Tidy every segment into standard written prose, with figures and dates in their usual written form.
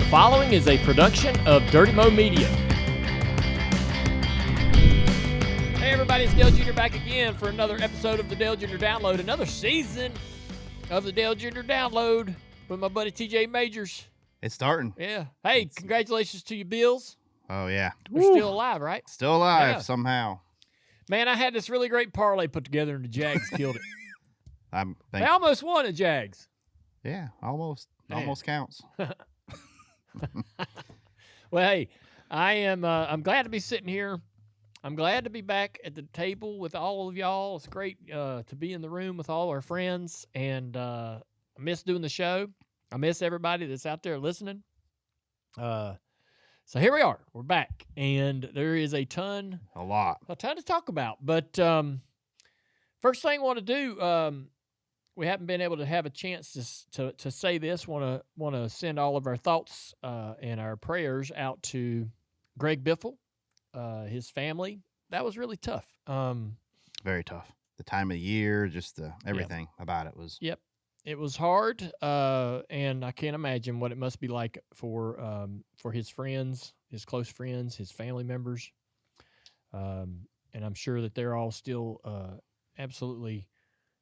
following is a production of Dirty Mo Media. Hey everybody, it's Dale Jr. back again for another episode of the Dale Jr. Download, another season of the Dale Jr. Download with my buddy TJ Majors. It's starting. Yeah. Hey, congratulations to you, Bills. Oh, yeah. We're still alive, right? Still alive somehow. Man, I had this really great parlay put together and the Jags killed it. They almost won the Jags. Yeah, almost. Man. Almost counts. Well, hey, I'm glad to be sitting here. I'm glad to be back at the table with all of y'all. It's great to be in the room with all our friends, and I miss doing the show. I miss everybody that's out there listening. So here we are. We're back, and there is a ton to talk about. But first thing I want to do, we haven't been able to have a chance to say this. Want to send all of our thoughts and our prayers out to Greg Biffle, his family. That was really tough. Very tough. The time of the year, just everything about it was. Yep, it was hard, and I can't imagine what it must be like for his friends, his close friends, his family members, and I'm sure that they're all still absolutely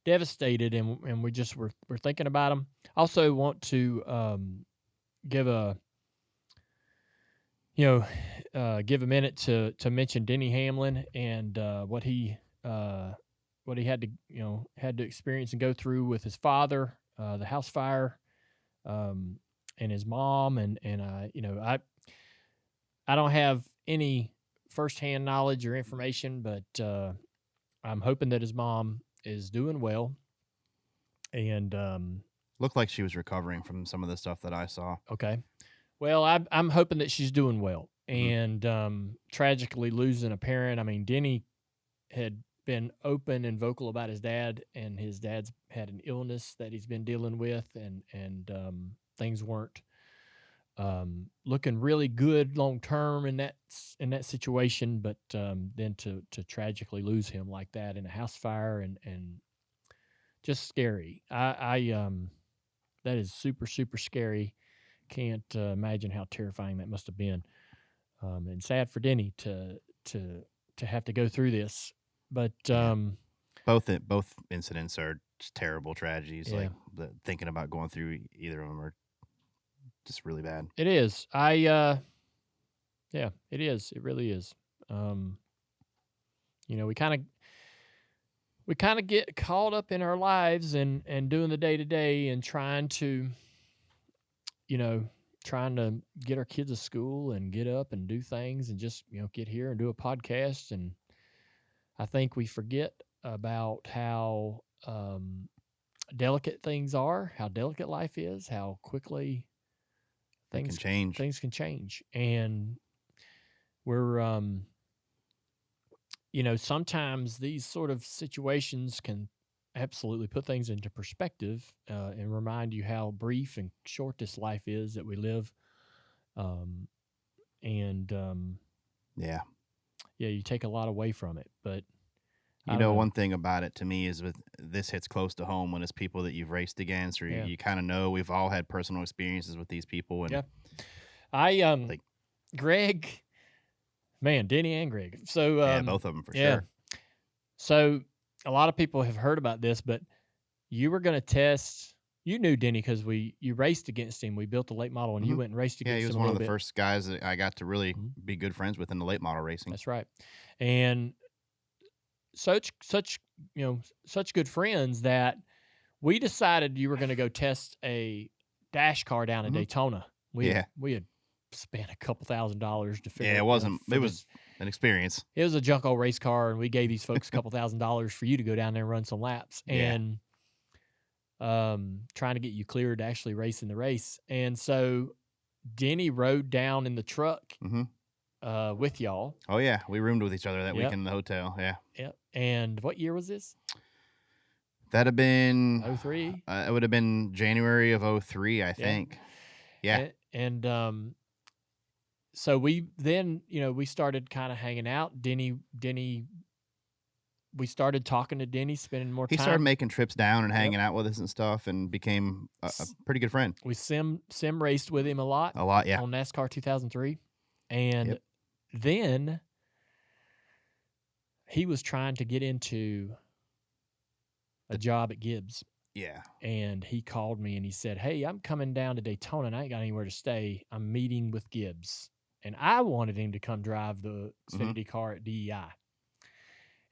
devastated, and we're thinking about them. Also want to give a minute to mention Denny Hamlin and what he had to experience and go through with his father, the house fire, and his mom, and I don't have any firsthand knowledge or information, but I'm hoping that his mom is doing well, and looked like she was recovering from some of the stuff that I saw. Okay, well, I'm hoping that she's doing well, and tragically losing a parent. I mean, Denny had been open and vocal about his dad, and his dad's had an illness that he's been dealing with, and things weren't looking really good long term in that situation, but then to tragically lose him like that in a house fire and just scary. I that is super, super scary. Can't imagine how terrifying that must have been, and sad for Denny to have to go through this. But both incidents are just terrible tragedies. Yeah. Like thinking about going through either of them are just really bad. It is. It is. It really is. We kind of get caught up in our lives and doing the day to day and trying to get our kids to school and get up and do things and just, get here and do a podcast. And I think we forget about how delicate things are, how delicate life is, how quickly things can change. And we're, sometimes these sort of situations can absolutely put things into perspective and remind you how brief and short this life is that we live. You take a lot away from it. But one thing about it to me is with this hits close to home when it's people that you've raced against, or you kind of know. We've all had personal experiences with these people. And Greg, man, Denny and Greg. So both of them for sure. So a lot of people have heard about this, but you were going to test. You knew Denny because you raced against him. We built the late model, and you went and raced against him. Yeah, he was one of the first guys that I got to really be good friends with in the late model racing. That's right, and such good friends that we decided you were going to go test a dash car down in Daytona. We had spent a couple $1,000s to figure. Yeah, it wasn't. It was an experience. It was a junk old race car, and we gave these folks a couple $1,000s for you to go down there and run some laps, and trying to get you cleared to actually race in the race. And so Denny rode down in the truck with y'all. Oh yeah, we roomed with each other that weekend in the hotel. Yeah. Yep. And what year was this? That'd have been 03. It would have been January of 03, I think. Yeah. And so we then, we started kind of hanging out. Denny we started talking to Denny, spending more time. He started making trips down and hanging out with us and stuff, and became a pretty good friend. We sim raced with him a lot. Yeah. On NASCAR 2003. And then he was trying to get into a job at Gibbs. Yeah. And he called me and he said, "Hey, I'm coming down to Daytona and I ain't got anywhere to stay. I'm meeting with Gibbs." And I wanted him to come drive the Xfinity car at DEI.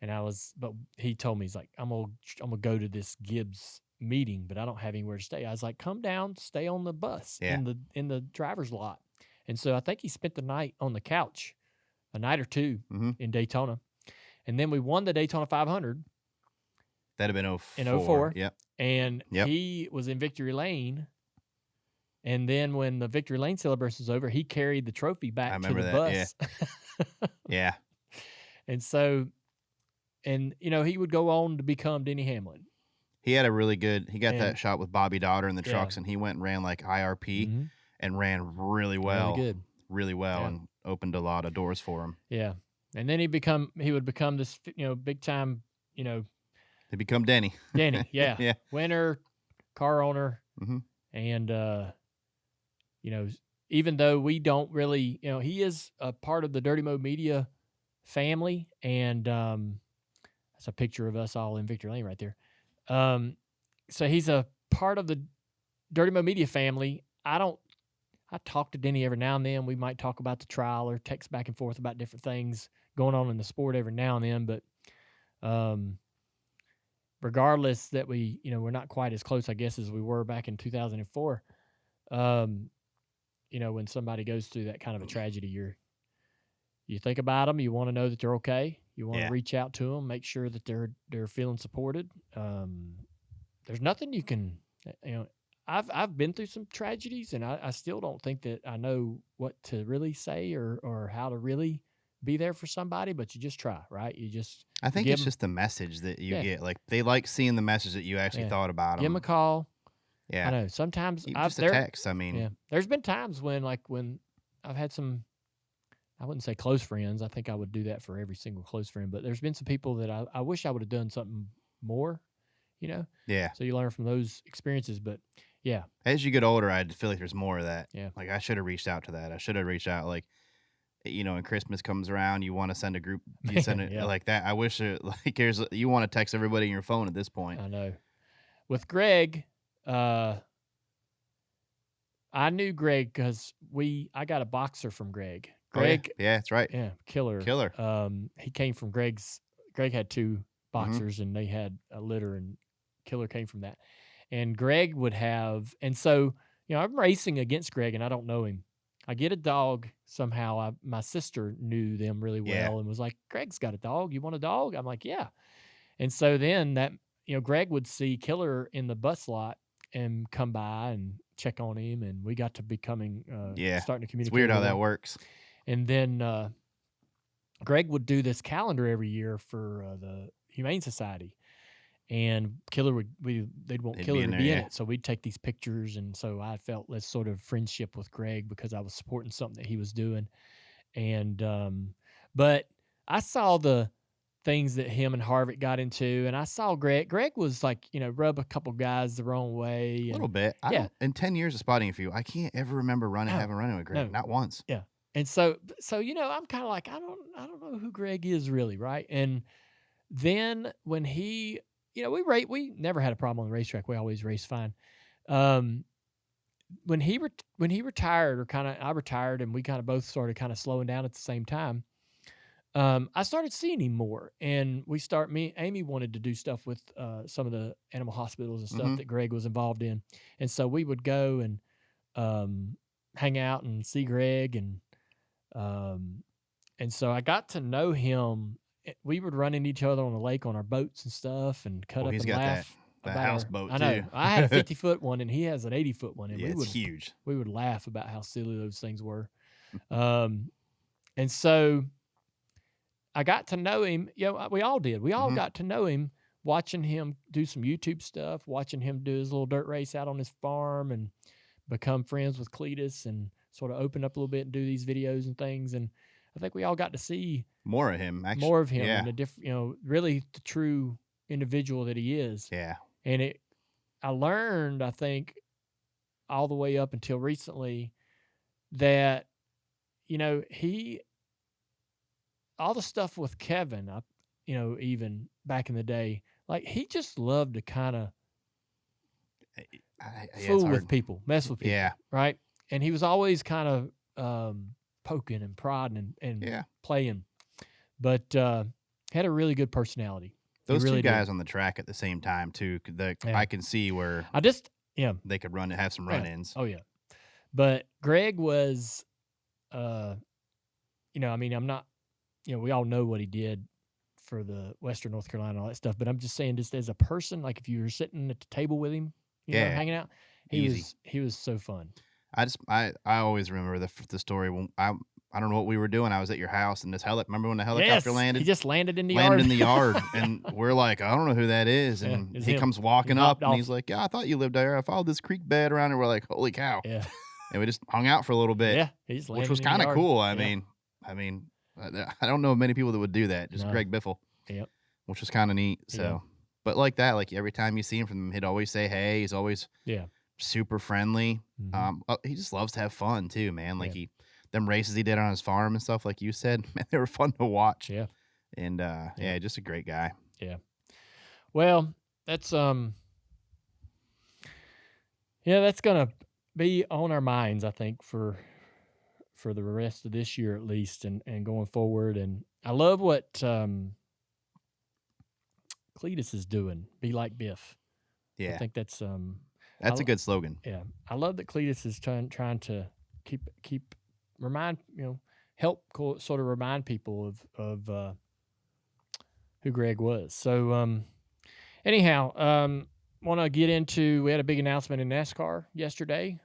And but he told me, he's like, I'm gonna go to this Gibbs meeting, but I don't have anywhere to stay. I was like, "Come down, stay on the bus in the driver's lot." And so I think he spent the night on the couch, a night or two in Daytona. And then we won the Daytona 500. That'd have been 04. In 04. Yep. And he was in Victory Lane. And then when the Victory Lane celebration was over, he carried the trophy back to the bus. Yeah. And so, he would go on to become Denny Hamlin. He had he got that shot with Bobby Daughter in the trucks, and he went and ran like IRP and ran really well. Really well, and opened a lot of doors for him. Yeah. And then he would become this, big time, He become Denny. Denny, yeah. Yeah. Winner, car owner. And, even though we don't really, he is a part of the Dirty Mo Media family. And that's a picture of us all in Victory Lane right there. So he's a part of the Dirty Mo Media family. I talk to Denny every now and then. We might talk about the trial or text back and forth about different things going on in the sport every now and then. But regardless that we're not quite as close, I guess, as we were back in 2004, when somebody goes through that kind of a tragedy, you think about them. You want to know that they're okay. You want to reach out to them, make sure that they're feeling supported. There's nothing you can, I've been through some tragedies, and I still don't think that I know what to really say or how to really be there for somebody, but you just try, right? I think it's just the message that you get. Like, they like seeing the message that you actually thought about them. Give them a call. Yeah. I know. Sometimes just a text. I mean, there's been times when I've had some, I wouldn't say close friends. I think I would do that for every single close friend, but there's been some people that I wish I would have done something more, Yeah. So you learn from those experiences, but yeah. As you get older, I feel like there's more of that. Yeah. Like, I should have reached out to that. I should have reached out, like, when Christmas comes around, you want to send a group, you send it like that. I wish you want to text everybody in your phone at this point. I know. With Greg, I knew Greg because I got a boxer from Greg. Greg, yeah, that's right. Yeah, killer. He came from Greg had two boxers and they had a litter, and Killer came from that. And Greg would have, and so, I'm racing against Greg and I don't know him. I get a dog somehow. My sister knew them really well and was like, "Greg's got a dog. You want a dog?" I'm like, "Yeah." And so then Greg would see Killer in the bus lot and come by and check on him, and we got to becoming starting to communicate. It's weird how that works. And then Greg would do this calendar every year for the Humane Society, and Killer they'd want Killer to be in it, so we'd take these pictures. And so I felt this sort of friendship with Greg because I was supporting something that he was doing. And but I saw the things that him and Harvick got into, and I saw Greg was like, rub a couple guys the wrong way. A little bit. In 10 years of spotting a few, I can't ever remember having running with Greg. No. Not once. Yeah. And so I'm kind of like, I don't know who Greg is really, right? And then when he, we never had a problem on the racetrack. We always raced fine. When he retired, I retired, and we kind of both started kind of slowing down at the same time. I started seeing him more, and Amy wanted to do stuff with some of the animal hospitals and stuff that Greg was involved in. And so we would go and hang out and see Greg, and so I got to know him. We would run into each other on the lake on our boats and stuff, and cut up and laugh. That houseboat, I know. I had a 50-foot one, and he has an 80-foot one. And it's huge. We would laugh about how silly those things were. And so I got to know him. We all did. We all got to know him, watching him do some YouTube stuff, watching him do his little dirt race out on his farm, and become friends with Cletus and sort of open up a little bit and do these videos and things. And I think we all got to see more of him, actually. More of him, yeah. and a different, really the true individual that he is. Yeah. And I learned, I think, all the way up until recently that, all the stuff with Kevin, even back in the day, like he just loved to kind of fool with people, mess with people. Yeah. Right. And he was always kind of poking and prodding and playing, but had a really good personality. Those two guys on the track at the same time too. I can see where they could have some run-ins. Oh yeah, but Greg was, I'm not, we all know what he did for the Western North Carolina and all that stuff, but I'm just saying, just as a person, like if you were sitting at the table with him, hanging out, he was so fun. I always remember the story when I don't know what we were doing. I was at your house, and remember when the helicopter landed? He just landed in the yard. And we're like, I don't know who that is. And he comes walking up, and he's like, yeah, I thought you lived there. I followed this creek bed around, and we're like, holy cow. Yeah. And we just hung out for a little bit. Yeah, which was kind of cool. I mean, I don't know many people that would do that. Just Greg Biffle. Yep. Which was kind of neat. So, but like that, like every time you see him from him, he'd always say, hey, he's always super friendly. Mm-hmm. He just loves to have fun too, man. Like them races he did on his farm and stuff, like you said, man, they were fun to watch. Yeah. And just a great guy. Yeah. Well, that's that's gonna be on our minds, I think, for the rest of this year at least, and going forward. And I love what Cletus is doing. Be like Biff. Yeah. I think that's a good slogan. Yeah. I love that Cletus is trying to keep help sort of remind people of who Greg was. So anyhow, want to get into, we had a big announcement in NASCAR yesterday.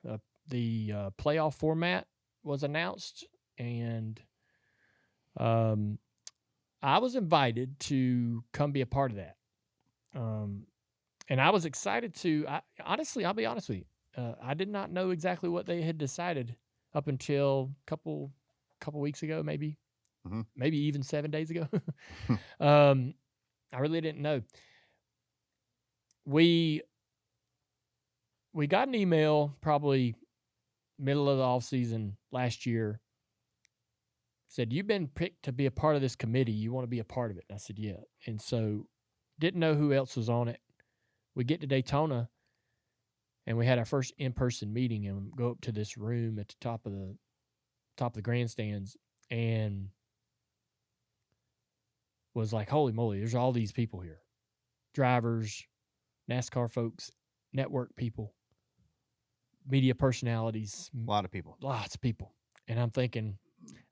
The playoff format was announced, and I was invited to come be a part of that. And I was excited to, honestly, I'll be honest with you. I did not know exactly what they had decided up until a couple weeks ago, maybe even 7 days ago. I really didn't know. We got an email probably middle of the off season last year. Said, you've been picked to be a part of this committee. You want to be a part of it? And I said, yeah. And so didn't know who else was on it. We get to Daytona, and we had our first in-person meeting, and go up to this room at the top of the grandstands, and was like, holy moly, there's all these people here. Drivers, NASCAR folks, network people, media personalities. A lot of people. Lots of people. And I'm thinking,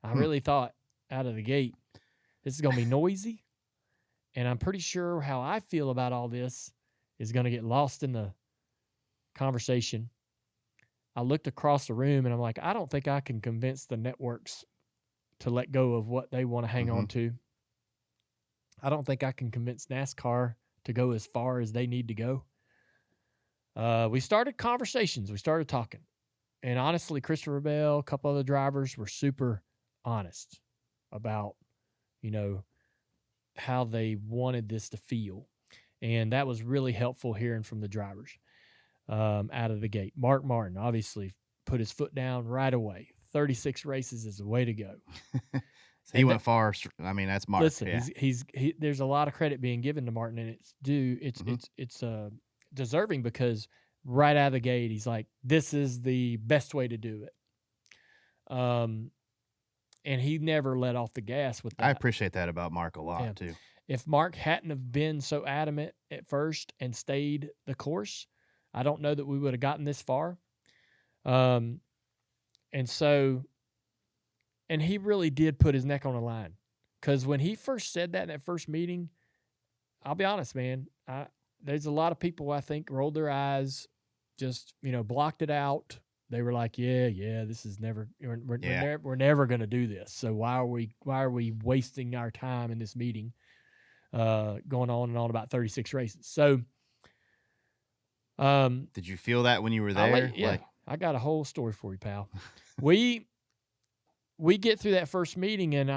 I really thought out of the gate, this is going to be noisy, and I'm pretty sure how I feel about all this is going to get lost in the conversation. I looked across the room, and I'm like, I don't think I can convince the networks to let go of what they want to hang on to. I don't think I can convince NASCAR to go as far as they need to go. We started conversations. We started talking. And honestly, Christopher Bell, a couple other drivers were super honest about, how they wanted this to feel. And that was really helpful hearing from the drivers out of the gate. Mark Martin obviously put his foot down right away. 36 races is the way to go. He went far. I mean, that's Mark. Listen, he's there's a lot of credit being given to Martin, and it's due. It's deserving, because right out of the gate, he's like, this is the best way to do it. And he never let off the gas with that. I appreciate that about Mark a lot too. If Mark hadn't have been so adamant at first and stayed the course, I don't know that we would have gotten this far. And he really did put his neck on the line, because when he first said that in that first meeting, I'll be honest, man, there's a lot of people I think rolled their eyes, just, blocked it out. They were like, yeah, this is never, we're never going to do this. So why are we wasting our time in this meeting, going on and on about 36 races? So, did you feel that when you were there? I got a whole story for you, pal. We we get through that first meeting, and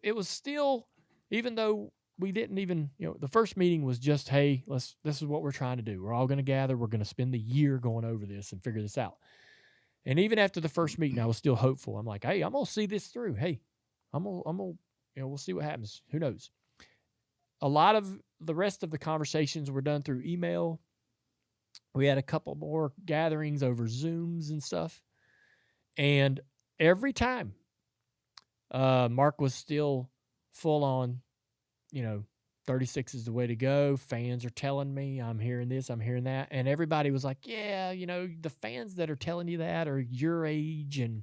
it was still, even though we didn't even, the first meeting was just, hey, this is what we're trying to do. We're all going to gather. We're going to spend the year going over this and figure this out. And even after the first meeting, I was still hopeful. I'm like, hey, I'm going to see this through. Hey, I'm going to, we'll see what happens. Who knows? A lot of the rest of the conversations were done through email. We had a couple more gatherings over Zooms and stuff. And every time, Mark was still full on, 36 is the way to go. Fans are telling me, I'm hearing this, I'm hearing that. And everybody was like, yeah, the fans that are telling you that are your age, and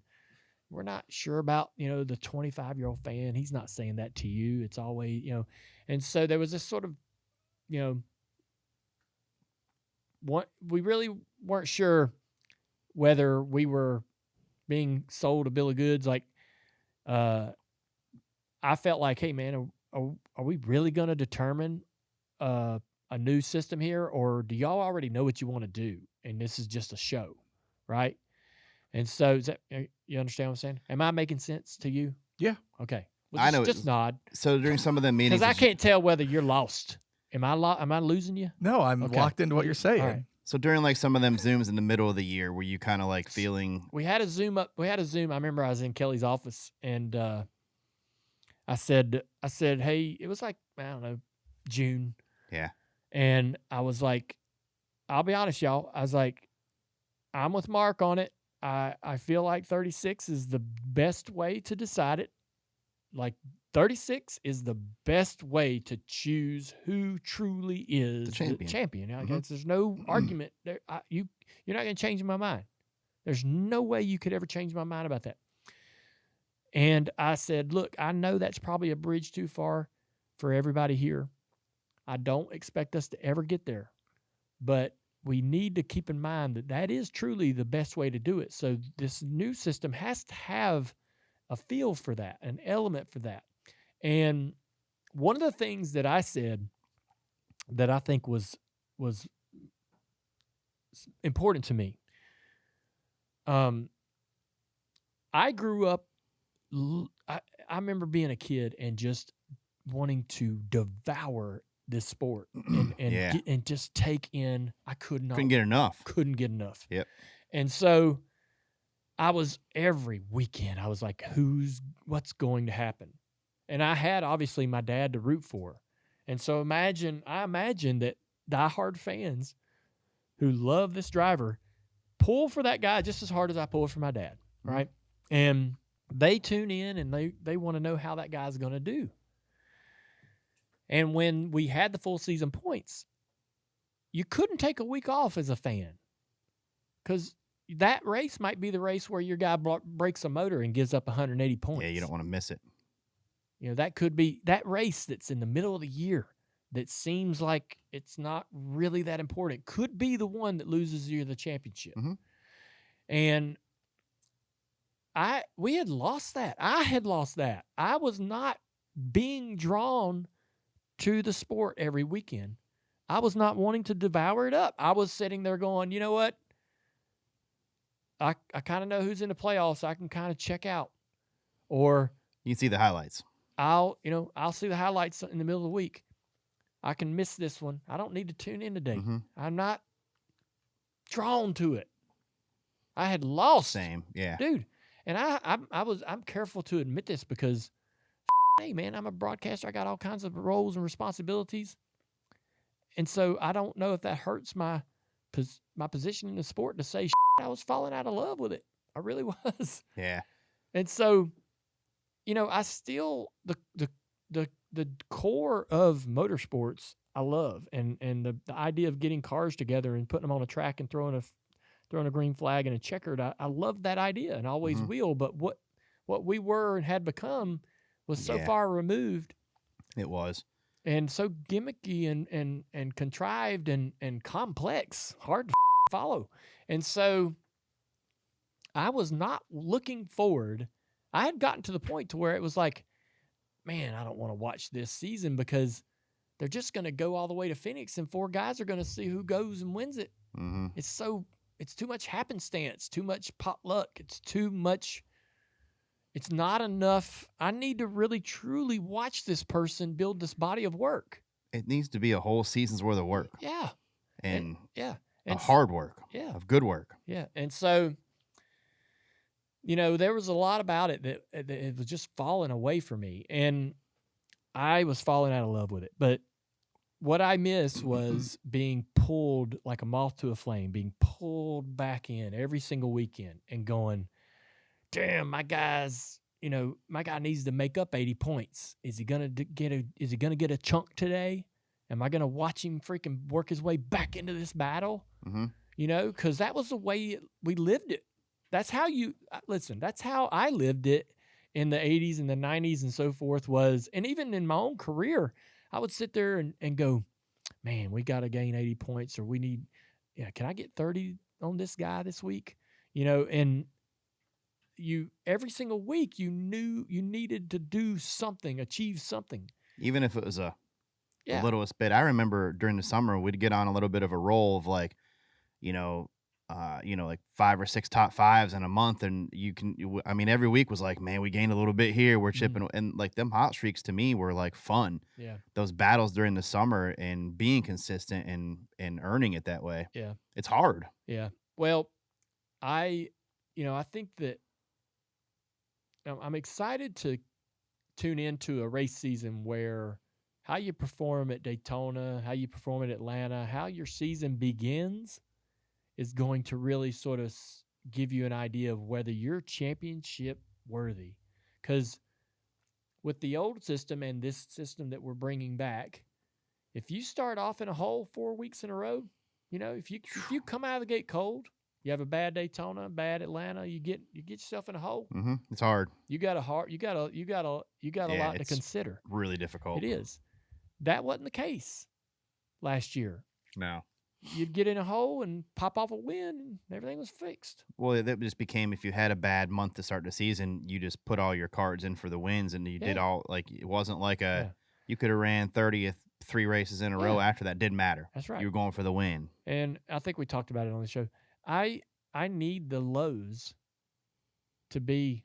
we're not sure about, the 25-year-old fan. He's not saying that to you. It's always, And so there was this sort of, we really weren't sure whether we were being sold a bill of goods. Like, I felt like, hey, man, are we really going to determine a new system here, or do y'all already know what you want to do, and this is just a show, right? And so, you understand what I'm saying? Am I making sense to you? Yeah. Okay. Well, just, I know. Just nod. So during some of the meetings, because I can't tell whether you're lost. Am I losing you? No, I'm locked into what you're saying. Right. So during like some of them Zooms in the middle of the year, were you kind of like feeling? We had a Zoom. I remember I was in Kelly's office, and I said, hey, it was like, I don't know, June. Yeah. And I was like, I'll be honest, y'all. I was like, I'm with Mark on it. I feel like 36 is the best way to decide it. Like, 36 is the best way to choose who truly is the champion. I guess there's no argument there. You're not going to change my mind. There's no way you could ever change my mind about that. And I said, look, I know that's probably a bridge too far for everybody here. I don't expect us to ever get there. But we need to keep in mind that is truly the best way to do it. So this new system has to have a feel for that, an element for that. And one of the things that I said that I think was important to me, I grew up, I remember being a kid and just wanting to devour this sport and just take in. I couldn't get enough. Yep. And so I was, every weekend, I was like, what's going to happen? And I had obviously my dad to root for. And so I imagine that diehard fans who love this driver pull for that guy just as hard as I pull for my dad, right? And they tune in and they want to know how that guy's going to do. And when we had the full season points, you couldn't take a week off as a fan, because that race might be the race where your guy breaks a motor and gives up 180 points. Yeah, you don't want to miss it. That could be that race that's in the middle of the year that seems like it's not really that important. Could be the one that loses you the championship. Mm-hmm. And we had lost that. I had lost that. I was not being drawn to the sport every weekend. I was not wanting to devour it up. I was sitting there going, you know what? I kind of know who's in the playoffs. So I can kind of check out. Or you can see the highlights. I'll see the highlights in the middle of the week. I can miss this one. I don't need to tune in today. Mm-hmm. I'm not drawn to it. I had lost. Same, yeah, dude. And I'm careful to admit this because, hey man, I'm a broadcaster. I got all kinds of roles and responsibilities, and so I don't know if that hurts my position in the sport to say I was falling out of love with it. I really was. Yeah. And so, I still the core of motorsports I love, and the idea of getting cars together and putting them on a track and throwing a green flag and a checkered. I love that idea and always will. But what we were and had become was so far removed. It was. And so gimmicky and contrived and complex, hard to follow. And so I was not looking forward. I had gotten to the point to where it was like, man, I don't want to watch this season because they're just going to go all the way to Phoenix and 4 guys are going to see who goes and wins it. Mm-hmm. It's too much happenstance, too much pot luck. It's too much. It's not enough. I need to really, truly watch this person build this body of work. It needs to be a whole season's worth of work. Yeah. And And hard work. Yeah. Of good work. Yeah. And so, there was a lot about it that it was just falling away from me. And I was falling out of love with it. But what I missed was being pulled like a moth to a flame, being pulled back in every single weekend and going, damn, my guy needs to make up 80 points. Is he gonna get a chunk today? Am I gonna watch him freaking work his way back into this battle? Mm-hmm. Because that was the way we lived it. That's how that's how I lived it in the 80s and the 90s and so forth and even in my own career, I would sit there and go, man, we got to gain 80 points or can I get 30 on this guy this week? And every single week you knew you needed to do something, achieve something. Even if it was the littlest bit. I remember during the summer, we'd get on a little bit of a roll of like 5 or 6 top 5s in a month. And every week was like, man, we gained a little bit here. We're chipping. Mm-hmm. And like them hot streaks to me were like fun. Yeah. Those battles during the summer and being consistent and earning it that way. Yeah. It's hard. Yeah. Well, I think that I'm excited to tune into a race season where how you perform at Daytona, how you perform at Atlanta, how your season begins is going to really sort of give you an idea of whether you're championship worthy. Because with the old system and this system that we're bringing back, if you start off in a hole 4 weeks in a row, if you come out of the gate cold, you have a bad Daytona, bad Atlanta, you get yourself in a hole. Mm-hmm. It's hard. You got a lot to consider. Really difficult. It is. That wasn't the case last year. No. You'd get in a hole and pop off a win, and everything was fixed. Well, that just became, if you had a bad month to start the season, you just put all your cards in for the wins, and you did all, like, it wasn't like you could have ran 3 races in a row after that. Didn't matter. That's right. You were going for the win. And I think we talked about it on the show. I need the lows to be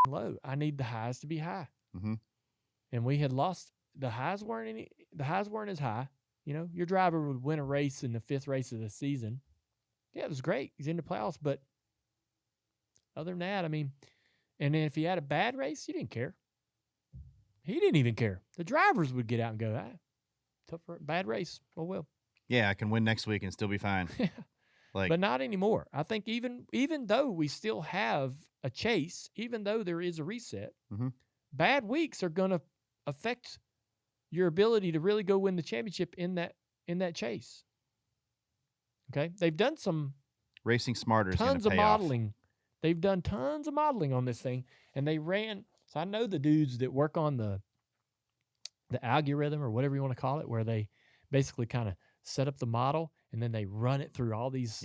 low. I need the highs to be high. Mm-hmm. And we had lost. The highs weren't as high. Your driver would win a race in the 5th race of the season. Yeah, it was great. He's in the playoffs, but other than that, and then if he had a bad race, you didn't care. He didn't even care. The drivers would get out and go, tough bad race. Oh well. Yeah, I can win next week and still be fine. But not anymore. I think even though we still have a chase, even though there is a reset, mm-hmm. bad weeks are going to affect your ability to really go win the championship in that chase. Okay? They've done some Racing Smarter tons of modeling. They've done tons of modeling on this thing, and they ran. So I know the dudes that work on the algorithm or whatever you want to call it, where they basically kind of set up the model and then they run it through all these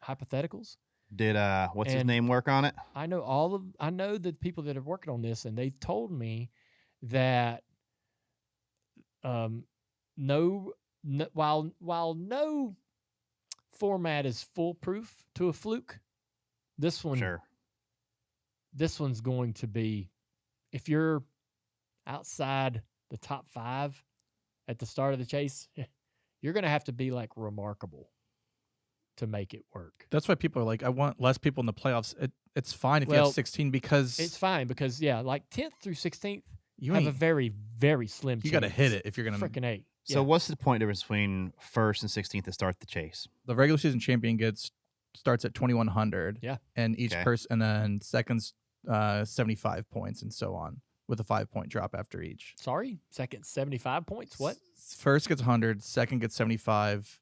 hypotheticals. Did what's his name work on it? I know the people that are working on this, and they've told me that while no format is foolproof to a fluke, this one's going to be, if you're outside the top 5 at the start of the chase, you're going to have to be like remarkable to make it work. That's why people are like, I want less people in the playoffs. It's fine if you have 16 because it's fine because like 10th through 16th, you have a very, very slim chance. You got to hit it if you're going to freaking 8. So what's the point difference between 1st and 16th to start the chase? The regular season champion starts at 2,100. Yeah. And each person, and then second's 75 points and so on, with a 5-point drop after each. Sorry? Second 75 points? What? First gets 100, second gets 75,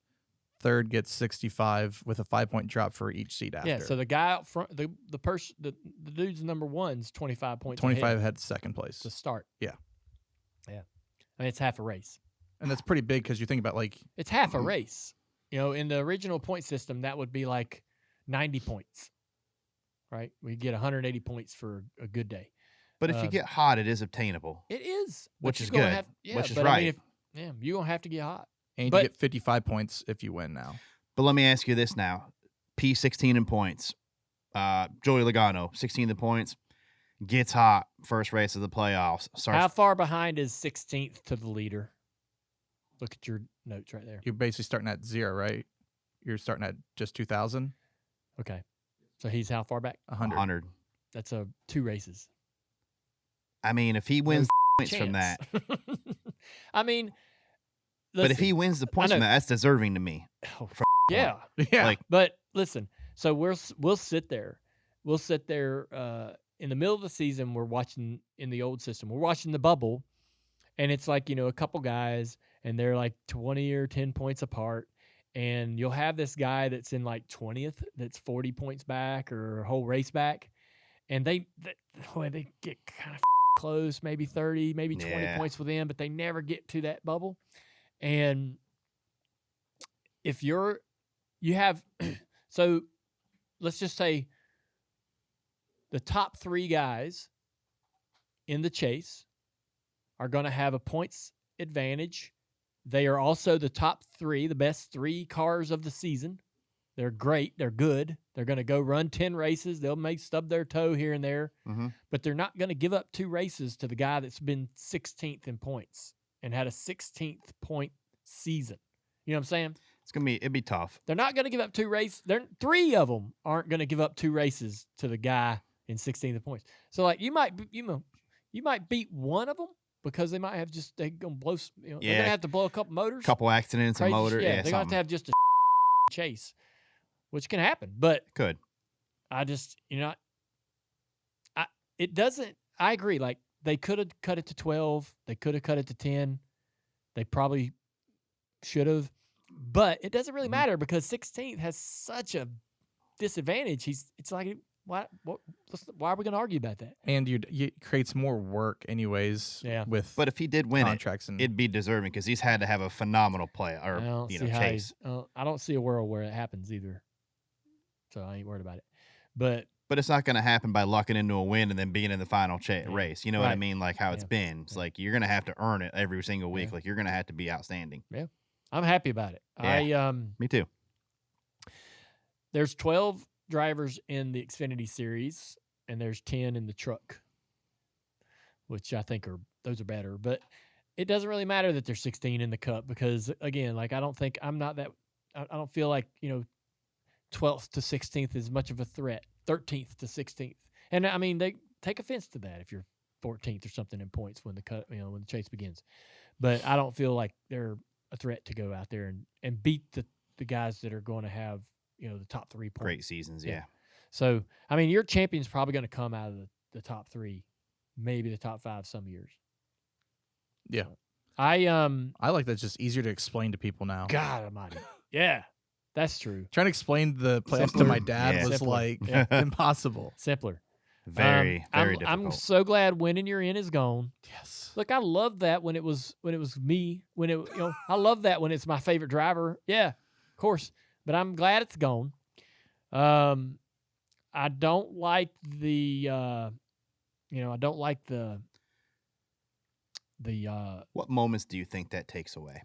third gets 65 with a 5-point drop for each seed after. Yeah, so the guy out front, the dude's number 1's 25 points 25 had second place. To start. Yeah. Yeah. It's half a race. And that's pretty big because you think about it's half a race. In the original point system, that would be like 90 points, right? We get 180 points for a good day. But if you get hot, it is obtainable. It is. Which is good. Which is right. You're going to have to get hot. And you get 55 points if you win now. But let me ask you this now. P16 in points. Joey Logano, 16 in points. gets hot, first race of the playoffs. How far behind is 16th to the leader? Look at your notes right there. You're basically starting at 0, right? You're starting at just 2,000. Okay. So he's how far back? 100. That's 2 races. I mean, if he wins points from that. I mean, listen, but if he wins the points from that, that's deserving to me. Oh, yeah. Yeah. But listen, so we'll sit there. We'll sit there in the middle of the season. We're watching in the old system. We're watching the bubble, and it's like, a couple guys, and they're like 20 or 10 points apart. And you'll have this guy that's in like 20th, that's 40 points back or a whole race back. And they get kind of close, maybe 30, maybe 20 points with them, but they never get to that bubble. And if you have, so let's just say the top 3 guys in the chase are going to have a points advantage. They are also the top 3, the best 3 cars of the season. They're great. They're good. They're going to go run 10 races. They'll stub their toe here and there, but they're not going to give up 2 races to the guy that's been 16th in points and had a 16th point season. You know what I'm saying? It'd be tough. They're not going to give up 2 races. 3 of them aren't going to give up 2 races to the guy in 16th in points. So like you might beat one of them, because they might have they're going to blow, they're going to have to blow a couple motors. Couple accidents and motor. Yeah, they're going to have just a chase, which can happen. But could. I just, it doesn't, I agree. Like, they could have cut it to 12. They could have cut it to 10. They probably should have. But it doesn't really matter, because 16th has such a disadvantage. It's like, why are we going to argue about that? And it creates more work anyways. Yeah. But if he did win contracts it'd be deserving, because he's had to have a phenomenal play or chase. I don't see a world where it happens either, so I ain't worried about it. But it's not going to happen by lucking into a win and then being in the final race. You know what I mean? Like how it's been. It's like you're going to have to earn it every single week. Like you're going to have to be outstanding. Yeah, I'm happy about it. Yeah. Me too. There's 12 drivers in the Xfinity Series, and there's 10 in the truck, which I think those are better. But it doesn't really matter that there's 16 in the Cup, because again, like I don't feel like 12th to 16th is much of a threat. 13th to 16th, and I mean they take offense to that if you're 14th or something in points when the chase begins. But I don't feel like they're a threat to go out there and beat the guys that are going to have the top 3 points. Great seasons, yeah. So, I mean, your champion's probably going to come out of the top 3, maybe the top 5 some years. Yeah. I like that's just easier to explain to people now. God almighty. Yeah, that's true. Trying to explain the playoffs to my dad was Simpler. like impossible. Simpler. Very difficult. I'm so glad winning you're in is gone. Yes. Look, I love that when it was me. I love that when it's my favorite driver. Yeah, of course. But I'm glad it's gone. I don't like the what moments do you think that takes away?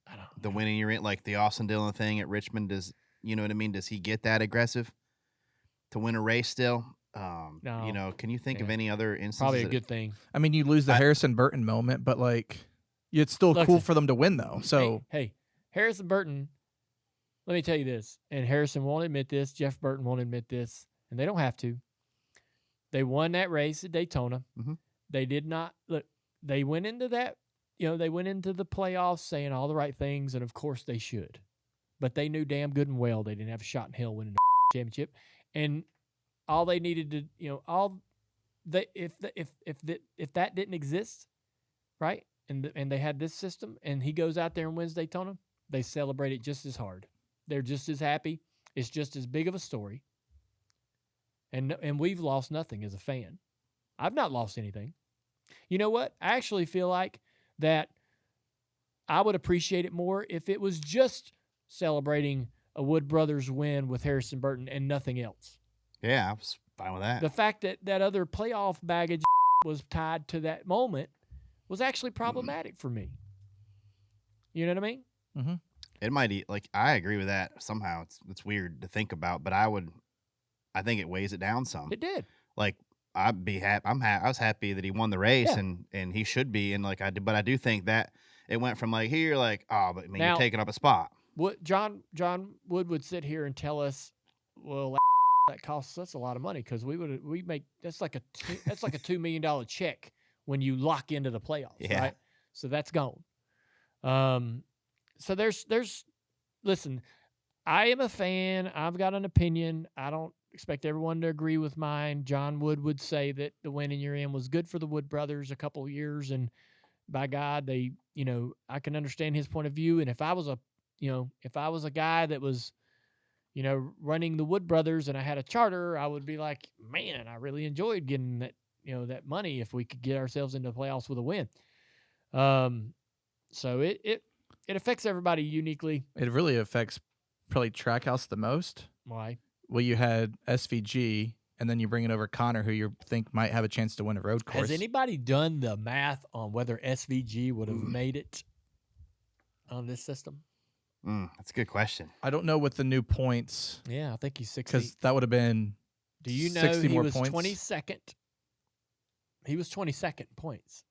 I don't know. The winning you're in, like the Austin Dillon thing at Richmond, does you know what I mean? Does he get that aggressive to win a race still? No. Can you think of any other instances? Probably a good thing. I mean, you lose the Harrison Burton moment, but like it's still cool for them to win though. So hey, Harrison Burton, let me tell you this, and Harrison won't admit this, Jeff Burton won't admit this, and they don't have to. They won that race at Daytona. Mm-hmm. They did not look. They went into that, they went into the playoffs saying all the right things, and of course they should. But they knew damn good and well they didn't have a shot in hell winning the championship, and all they needed to, if that didn't exist, right, and they had this system, and he goes out there and wins Daytona, they celebrate it just as hard. They're just as happy. It's just as big of a story. And we've lost nothing as a fan. I've not lost anything. You know what? I actually feel like that I would appreciate it more if it was just celebrating a Wood Brothers win with Harrison Burton and nothing else. Yeah, I was fine with that. The fact that other playoff baggage was tied to that moment was actually problematic for me. You know what I mean? Mm-hmm. It might, I agree with that somehow. It's weird to think about, but I think it weighs it down some. It did. Like, I'd be happy. I was happy that he won the race, Yeah. and he should be. And but I do think that it went from like here, like, oh, but I mean, Now, you're taking up a spot. What John Wood would sit here and tell us, well, that costs us a lot of money because we make that's like a $2 million check when you lock into the playoffs, right? So that's gone. So there's listen, I am a fan. I've got an opinion. I don't expect everyone to agree with mine. John Wood would say that the winning you're in was good for the Wood brothers a couple of years, and by God, they, I can understand his point of view. And if I was a guy that was, running the Wood brothers and I had a charter, I would be like, man, I really enjoyed getting that, that money if we could get ourselves into the playoffs with a win. So it affects everybody uniquely. It really affects probably Trackhouse the most. Why? Well, you had SVG, and then you bring it over Connor, who you think might have a chance to win a road course. Has anybody done the math on whether SVG would have made it on this system? That's a good question. I don't know with the new points. Yeah, I think he's 60. Because that would have been 60 more points. 22nd? He was 22nd points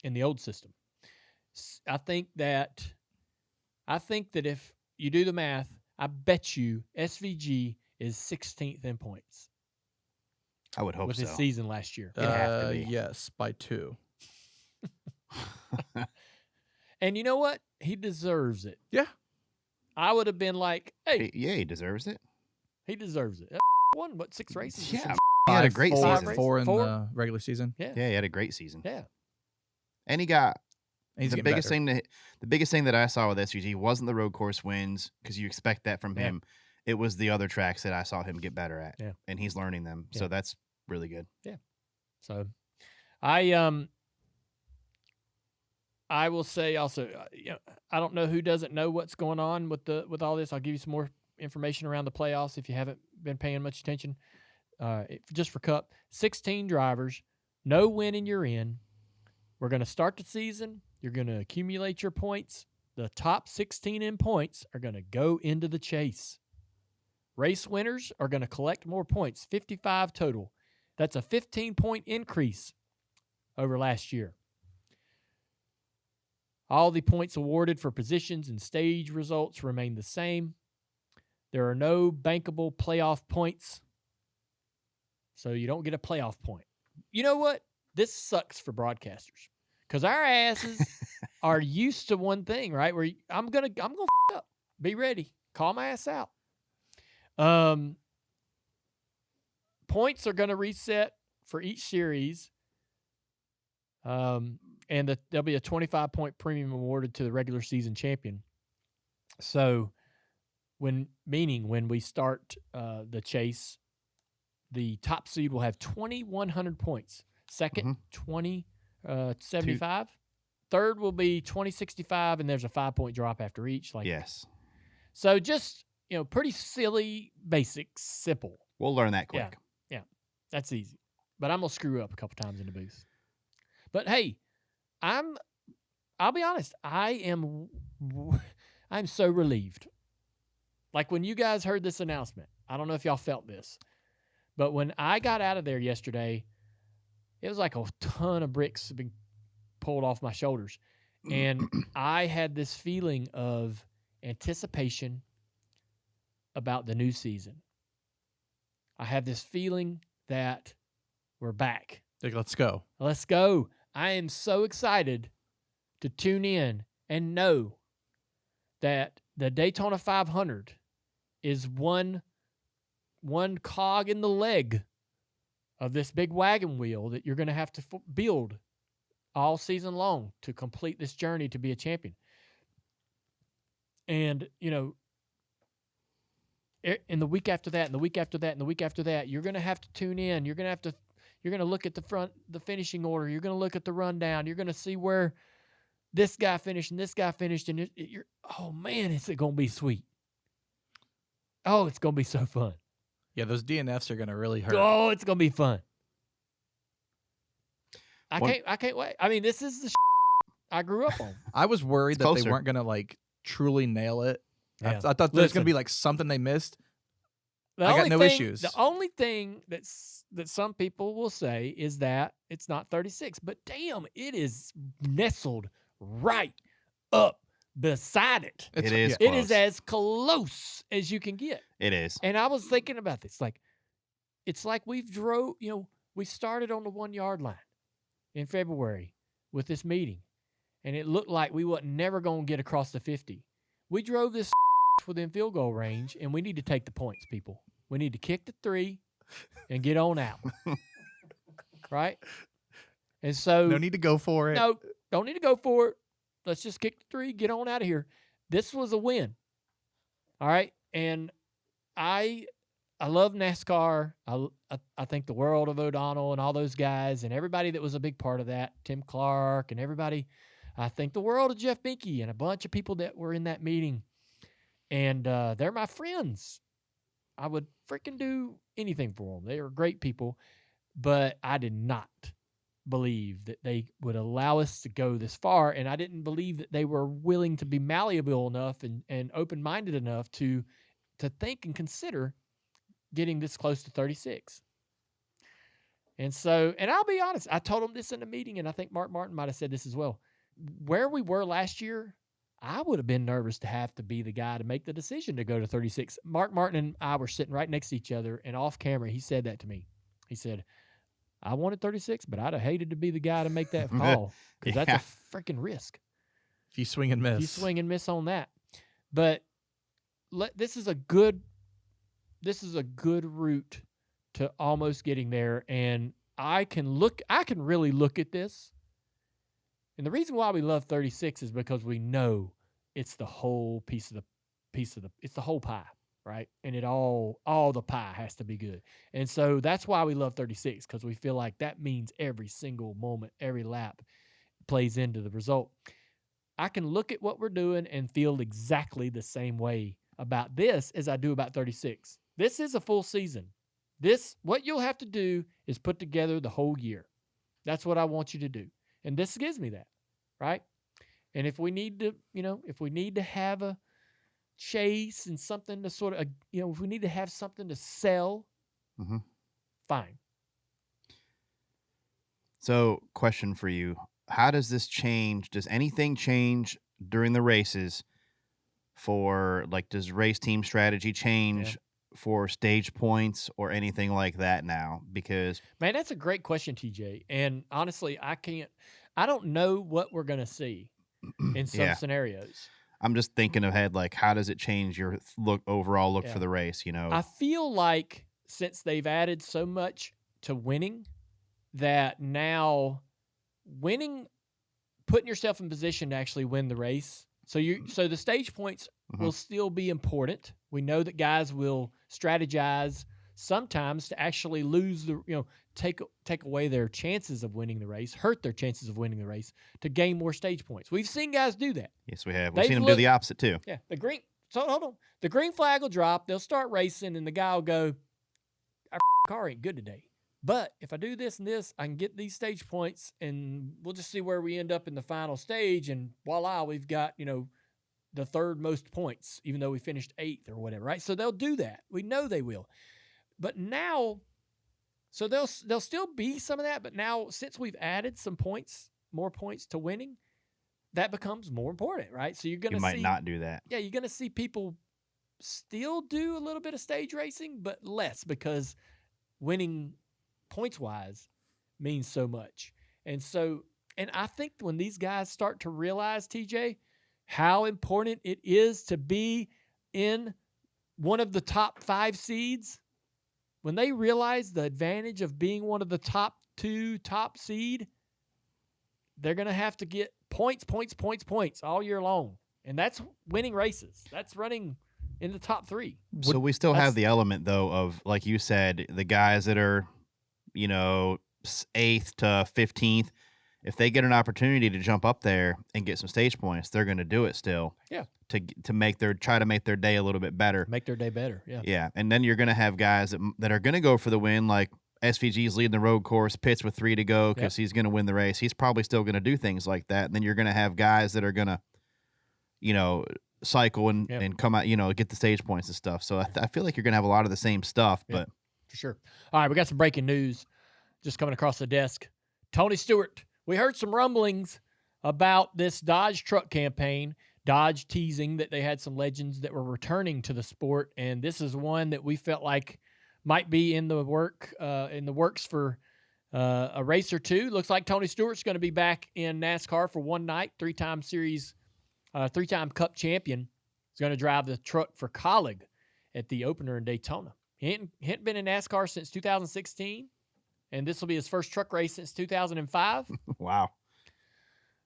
in the old system. I think that if you do the math, I bet you SVG is 16th in points. I would hope with his season last year. It'd have to be. Yes, by 2. And you know what? He deserves it. Yeah. I would have been like, hey. Yeah, he deserves it. He deserves it. Won, 6 races? Yeah. He had a great season. 4 in the regular season. Yeah. Yeah, he had a great season. Yeah. And he got the biggest thing that I saw with SVG wasn't the road course wins, because you expect that from him. It was the other tracks that I saw him get better at. Yeah. And he's learning them. Yeah. So that's really good. Yeah. So I will say also, I don't know who doesn't know what's going on with all this. I'll give you some more information around the playoffs if you haven't been paying much attention. Just for Cup, 16 drivers, no winning you're in. We're going to start the season. You're going to accumulate your points. The top 16 in points are going to go into the chase. Race winners are going to collect more points, 55 total. That's a 15-point increase over last year. All the points awarded for positions and stage results remain the same. There are no bankable playoff points, so you don't get a playoff point. You know what? This sucks for broadcasters because our asses are used to one thing, right? Where I'm gonna f up. Be ready. Call my ass out. Points are gonna reset for each series. And there'll be a 25-point premium awarded to the regular season champion. So, when we start the chase, the top seed will have 2,100 points. Second, 2075. Third will be 2065, and there's a 5-point drop after each. Yes. So just pretty silly, basic, simple. We'll learn that quick. Yeah, that's easy. But I'm gonna screw up a couple times in the booth. But hey, I'll be honest, I'm so relieved. Like when you guys heard this announcement, I don't know if y'all felt this, but when I got out of there yesterday, it was like a ton of bricks had been pulled off my shoulders. And I had this feeling of anticipation about the new season. I have this feeling that we're back. Like, let's go. Let's go. I am so excited to tune in and know that the Daytona 500 is one cog in the leg of this big wagon wheel that you're going to have to build all season long to complete this journey to be a champion. And, in the week after that, and the week after that, and the week after that, you're going to have to tune in. You're going to look at the finishing order. You're going to look at the rundown. You're going to see where this guy finished and this guy finished. And oh man, is it going to be sweet. Oh, it's going to be so fun. Yeah, those DNFs are going to really hurt. Oh, it's going to be fun. I can't wait. I mean, this is the I grew up on. I was worried that they weren't going to truly nail it. Yeah. I thought there was going to be something they missed. I got no issues. The only thing that some people will say is that it's not 36, but damn, it is nestled right up beside it. It is. It is as close as you can get. It is. And I was thinking about this, like, it's like we started on the 1 yard line in February with this meeting, and it looked like we wasn't never going to get across the 50. We drove this within field goal range, and we need to take the points, people. We need to kick the 3 and get on out. Right? And so no need to go for it. No, don't need to go for it. Let's just kick the 3, get on out of here. This was a win. All right? And I love NASCAR. I think the world of O'Donnell and all those guys and everybody that was a big part of that, Tim Clark and everybody. I think the world of Jeff Binky and a bunch of people that were in that meeting. And they're my friends. I would freaking do anything for them. They are great people. But I did not believe that they would allow us to go this far. And I didn't believe that they were willing to be malleable enough and open-minded enough to think and consider getting this close to 36. And so, and I'll be honest, I told them this in the meeting, and I think Mark Martin might have said this as well. Where we were last year, I would have been nervous to have to be the guy to make the decision to go to 36. Mark Martin and I were sitting right next to each other, and off camera, he said that to me. He said, I wanted 36, but I'd have hated to be the guy to make that call because that's a freaking risk. If you swing and miss. You swing and miss on that. But this is a good route to almost getting there, and I can really look at this. And the reason why we love 36 is because we know it's the whole it's the whole pie, right? And all the pie has to be good. And so that's why we love 36, because we feel like that means every single moment, every lap plays into the result. I can look at what we're doing and feel exactly the same way about this as I do about 36. This is a full season. What you'll have to do is put together the whole year. That's what I want you to do. And this gives me that, right? And if we need to have a chase and something to sort of, if we need to have something to sell, fine. So, question for you. How does this change? Does anything change during the races does race team strategy change for stage points or anything like that now? Because, man, that's a great question, TJ. And honestly, I don't know what we're going to see in some scenarios. I'm just thinking ahead, like, how does it change your overall look for the race, I feel like since they've added so much to winning, that now putting yourself in position to actually win the race. So the stage points will still be important. We know that guys will strategize sometimes to actually lose take away their chances of winning the race, hurt their chances of winning the race to gain more stage points. We've seen guys do that. Yes, we have. We've seen them do the opposite too. Yeah. Hold on. The green flag will drop. They'll start racing, and the guy will go, our car ain't good today. But if I do this and this, I can get these stage points, and we'll just see where we end up in the final stage. And voila, we've got, the third most points, even though we finished 8th or whatever, right? So they'll do that. We know they will. But now, so there'll still be some of that. But now, since we've added some points, more points to winning, that becomes more important, right? So you're going to see. You might not do that. Yeah, you're going to see people still do a little bit of stage racing, but less, because winning points-wise means so much. And I think when these guys start to realize, TJ, how important it is to be in one of the top 5 seeds, when they realize the advantage of being one of the top seed, they're going to have to get points all year long. And that's winning races. That's running in the top 3. So we still have the element, though, of, like you said, the guys that are, 8th to 15th, if they get an opportunity to jump up there and get some stage points, they're going to do it still. Yeah. To try to make their day a little bit better. Make their day better. Yeah. Yeah. And then you're going to have guys that are going to go for the win, like SVG's leading the road course, Pitts with 3 to go because he's going to win the race. He's probably still going to do things like that. And then you're going to have guys that are going to, cycle and come out, get the stage points and stuff. So I feel like you're going to have a lot of the same stuff, but for sure. All right, we got some breaking news just coming across the desk. Tony Stewart, we heard some rumblings about this Dodge truck campaign. Dodge teasing that they had some legends that were returning to the sport, and this is one that we felt like might be in the works for a race or two. Looks like Tony Stewart's going to be back in NASCAR for one night. Three-time Cup champion. He's going to drive the truck for Colleague at the opener in Daytona. He hadn't been in NASCAR since 2016, and this will be his first truck race since 2005. Wow.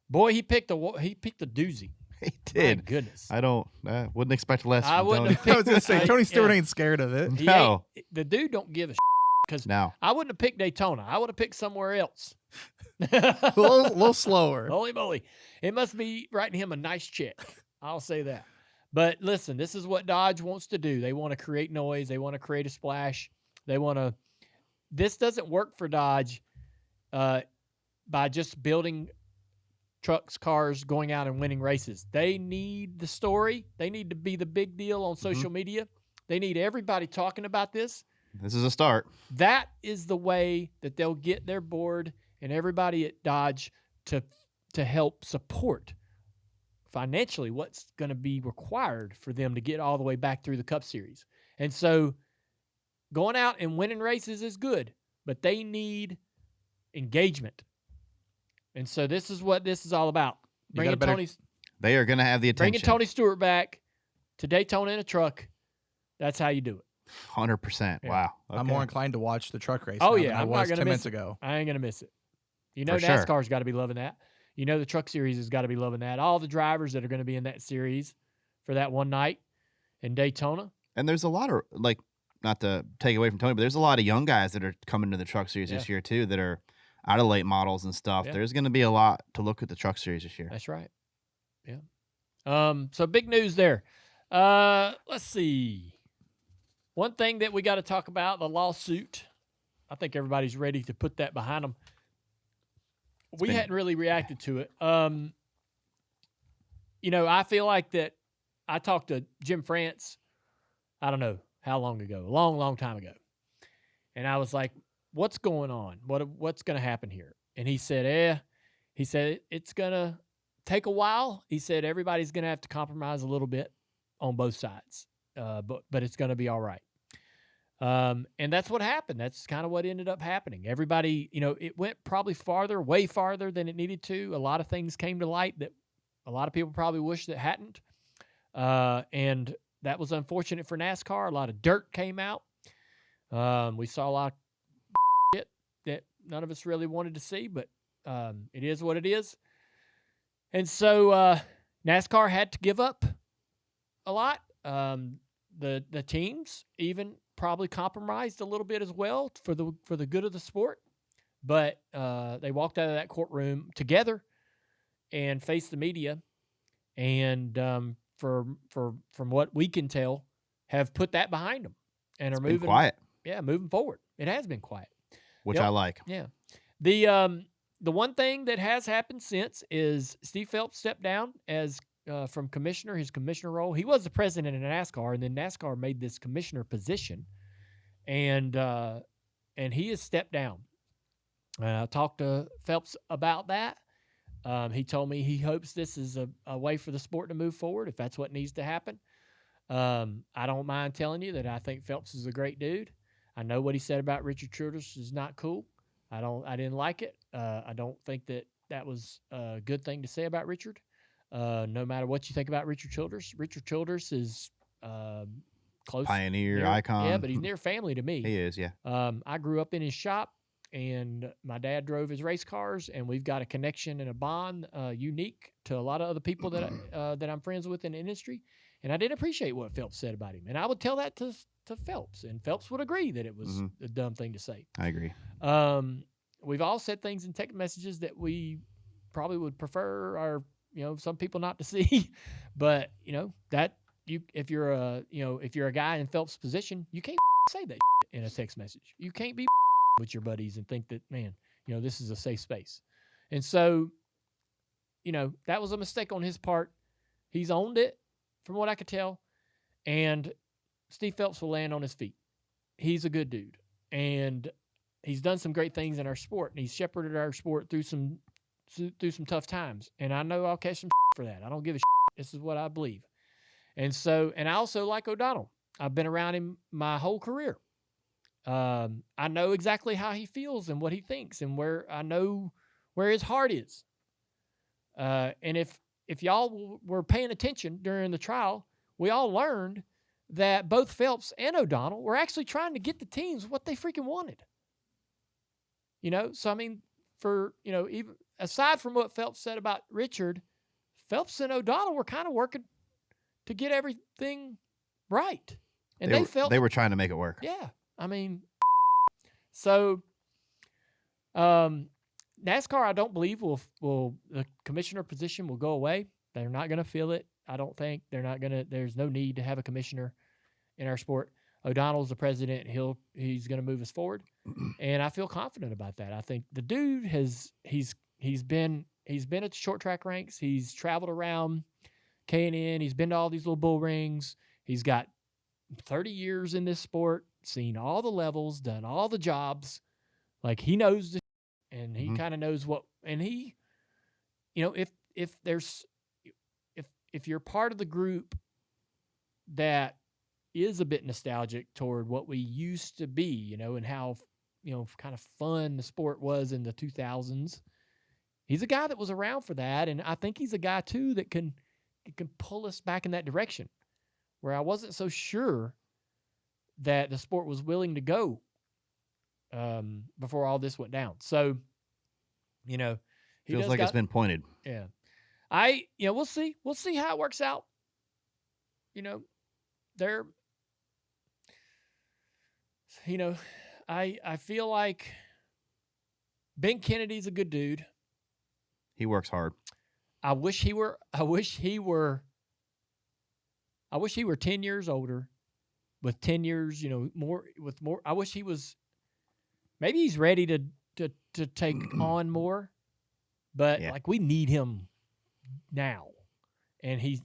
Boy, he picked a doozy. He did. My goodness. I wouldn't expect less I from wouldn't Tony. have picked, I was going to say, Tony Stewart ain't scared of it. No. The dude don't give a because No. I wouldn't have picked Daytona. I would have picked somewhere else. A little slower. Holy moly. It must be writing him a nice check. I'll say that. But listen, this is what Dodge wants to do. They want to create noise. They want to create a splash. This doesn't work for Dodge by just building trucks, cars, going out and winning races. They need the story. They need to be the big deal on social media. They need everybody talking about this. This is a start. That is the way that they'll get their board and everybody at Dodge to help support financially what's going to be required for them to get all the way back through the Cup Series. And so going out and winning races is good, but they need engagement. And so this is what this is all about. They are going to have the attention. Bringing Tony Stewart back to Daytona in a truck. That's how you do it. 100%. Yeah. Wow. Okay. I'm more inclined to watch the truck race. Oh, now yeah. than I I'm was not going 10 to minutes miss it. ago. I ain't going to miss it. For NASCAR's got to be loving that. The Truck Series has got to be loving that. All the drivers that are going to be in that series for that one night in Daytona. And there's a lot of, not to take away from Tony, but there's a lot of young guys that are coming to the Truck Series this year, too, that are out of late models and stuff. Yeah. There's going to be a lot to look at the Truck Series this year. That's right. Yeah. So big news there. Let's see. One thing that we got to talk about, the lawsuit. I think everybody's ready to put that behind them. We hadn't really reacted to it. I feel like that I talked to Jim France, I don't know how long ago, a long, long time ago. And I was like, what's going on? What's going to happen here? And he said, it's going to take a while. He said, everybody's going to have to compromise a little bit on both sides, but it's going to be all right. And that's what happened. That's kind of what ended up happening. Everybody, it went probably way farther than it needed to. A lot of things came to light that a lot of people probably wish that hadn't. And that was unfortunate for NASCAR. A lot of dirt came out. We saw a lot of shit that none of us really wanted to see, but it is what it is. And so NASCAR had to give up a lot. The teams even probably compromised a little bit as well for the good of the sport, but they walked out of that courtroom together and faced the media, and from what we can tell, have put that behind them and are moving quiet. Yeah, moving forward. It has been quiet, which I like. Yeah. The one thing that has happened since is Steve Phelps stepped down as from commissioner, his commissioner role. He was the president of NASCAR, and then NASCAR made this commissioner position, and he has stepped down. I talked to Phelps about that. He told me he hopes this is a way for the sport to move forward, if that's what needs to happen. I don't mind telling you that I think Phelps is a great dude. I know what he said about Richard Childress is not cool. I didn't like it. I don't think that was a good thing to say about Richard. No matter what you think about Richard Childress is close. Pioneer, icon. Yeah, but he's near family to me. He is, yeah. I grew up in his shop, and my dad drove his race cars, and we've got a connection and a bond unique to a lot of other people that I'm friends with in the industry. And I did appreciate what Phelps said about him. And I would tell that to Phelps, and Phelps would agree that it was a dumb thing to say. I agree. We've all said things in text messages that we probably would prefer some people not to see, but if you're a guy in Phelps' position, you can't say that in a text message. You can't be with your buddies and think that, man, this is a safe space. And so, that was a mistake on his part. He's owned it from what I could tell. And Steve Phelps will land on his feet. He's a good dude. And he's done some great things in our sport. And he's shepherded our sport through some tough times. And I know I'll catch some for that. I don't give a shit. This is what I believe. And I also like O'Donnell. I've been around him my whole career. I know exactly how he feels and what he thinks, and I know where his heart is. And if y'all were paying attention during the trial, we all learned that both Phelps and O'Donnell were actually trying to get the teams what they freaking wanted. So I mean, even aside from what Phelps said about Richard, Phelps and O'Donnell were kind of working to get everything right. And they were trying to make it work. Yeah. I mean, so NASCAR, I don't believe will the commissioner position will go away. They're not going to fill it. I don't think they're not going to. There's no need to have a commissioner in our sport. O'Donnell's the president. He's going to move us forward, and I feel confident about that. I think the dude he's been at the short track ranks. He's traveled around K&N. He's been to all these little bull rings. He's got 30 years in this sport, seen all the levels, done all the jobs. Like, he knows the and he kind of knows what, and he, if you're part of the group that is a bit nostalgic toward what we used to be, and how, kind of fun the sport was in the 2000s, he's a guy that was around for that. And I think he's a guy too that can pull us back in that direction where I wasn't so sure that the sport was willing to go before all this went down. So, he feels like it's been pointed. Yeah. We'll see. We'll see how it works out. I feel like Ben Kennedy's a good dude. He works hard. I wish he were 10 years older with 10 years, more. I wish he was, maybe he's ready to take on more, but we need him now. And he's,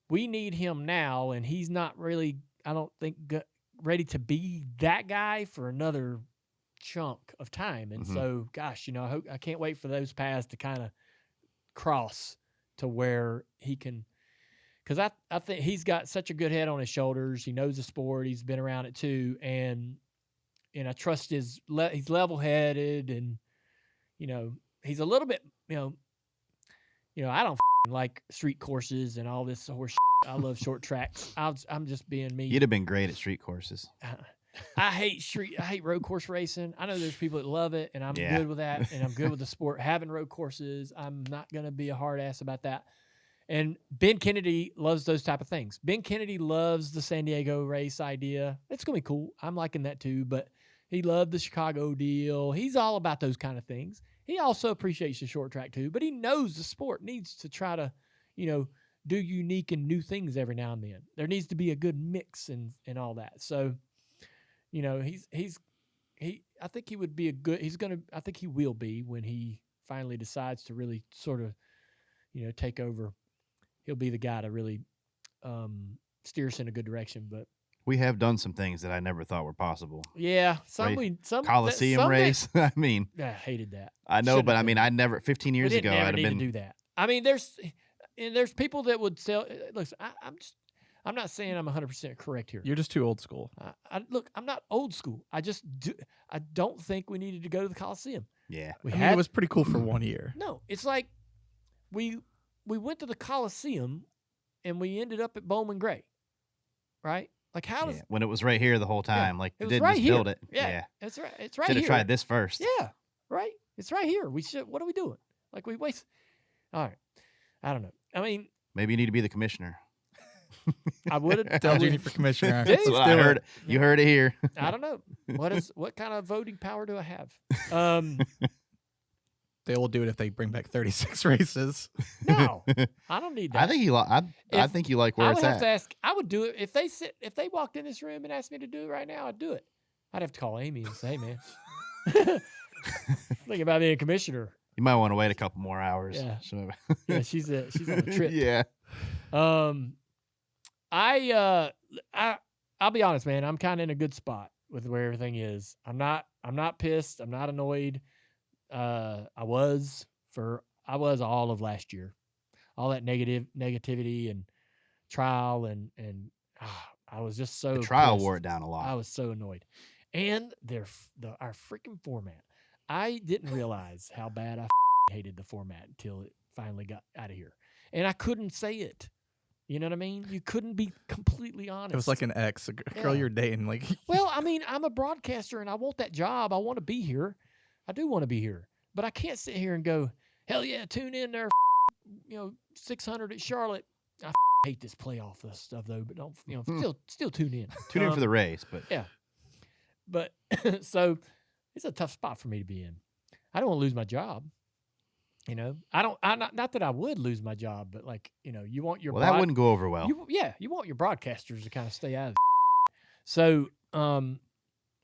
we need him now, and he's not really, I don't think, ready to be that guy for another chunk of time. And so, gosh, I can't wait for those paths to kind of cross to where he can, because I think he's got such a good head on his shoulders. He knows the sport. He's been around it too. And I trust he's level-headed, and, he's a little bit, I don't like street courses and all this horse shit. I love short tracks. I'm just being me. You'd have been great at street courses. I hate road course racing. I know there's people that love it, and I'm good with that, and I'm good with the sport. Having road courses, I'm not going to be a hard ass about that. And Ben Kennedy loves those type of things. Ben Kennedy loves the San Diego race idea. It's going to be cool. I'm liking that too, but he loved the Chicago deal. He's all about those kind of things. He also appreciates the short track too, but he knows the sport needs to try to, do unique and new things every now and then. There needs to be a good mix and all that. So, I think he would be I think he will be when he finally decides to really sort of, take over. He'll be the guy to really steer us in a good direction. But we have done some things that I never thought were possible. Yeah, Coliseum race. I mean, I hated that. I know, but I mean, 15 years ago, I'd have been to do that. I mean, there's people that would sell. Listen, I'm not saying I'm 100% correct here. You're just too old school. Look, I'm not old school. I don't think we needed to go to the Coliseum. Yeah, it was pretty cool for 1 year. No, it's like we went to the Coliseum and we ended up at Bowman Gray, right? Like, how does when it was right here the whole time? Like, it they was didn't right just here. build it. Yeah, it's right. It's right Should here. have tried this first. Yeah, right. It's right here. We should. What are we doing? Like, we waste. All right. I don't know. I mean, maybe you need to be the commissioner. I would have Del Genie for commissioner. That's what I heard. You heard it here. I don't know. What kind of voting power do I have? They will do it if they bring back 36 races. No, I don't need that. I think you like where it's at. I would have to ask. I would do it if they walked in this room and asked me to do it right now. I'd do it. I'd have to call Amy and say, "Hey, man, think about being a commissioner. You might want to wait a couple more hours. Yeah. So. Yeah, she's on a trip. Yeah. I'll be honest, man. I'm kind of in a good spot with where everything is. I'm not pissed. I'm not annoyed. I was all of last year. All that negativity and trial and I was just so the trial pissed. wore it down a lot. I was so annoyed. And our freaking format. I didn't realize how bad I hated the format until it finally got out of here. And I couldn't say it. You know what I mean? You couldn't be completely honest. It was like an ex, a girl you're dating. Like, well, I mean, I'm a broadcaster and I want that job. I want to be here. I do want to be here. But I can't sit here and go, hell yeah, tune in there, 600 at Charlotte. I hate this playoff stuff though, but don't, still tune in. Tune in for the race, but yeah. But so it's a tough spot for me to be in. I don't want to lose my job. Not that I would lose my job, but like, you want your that wouldn't go over well. You want your broadcasters to kind of stay out of So I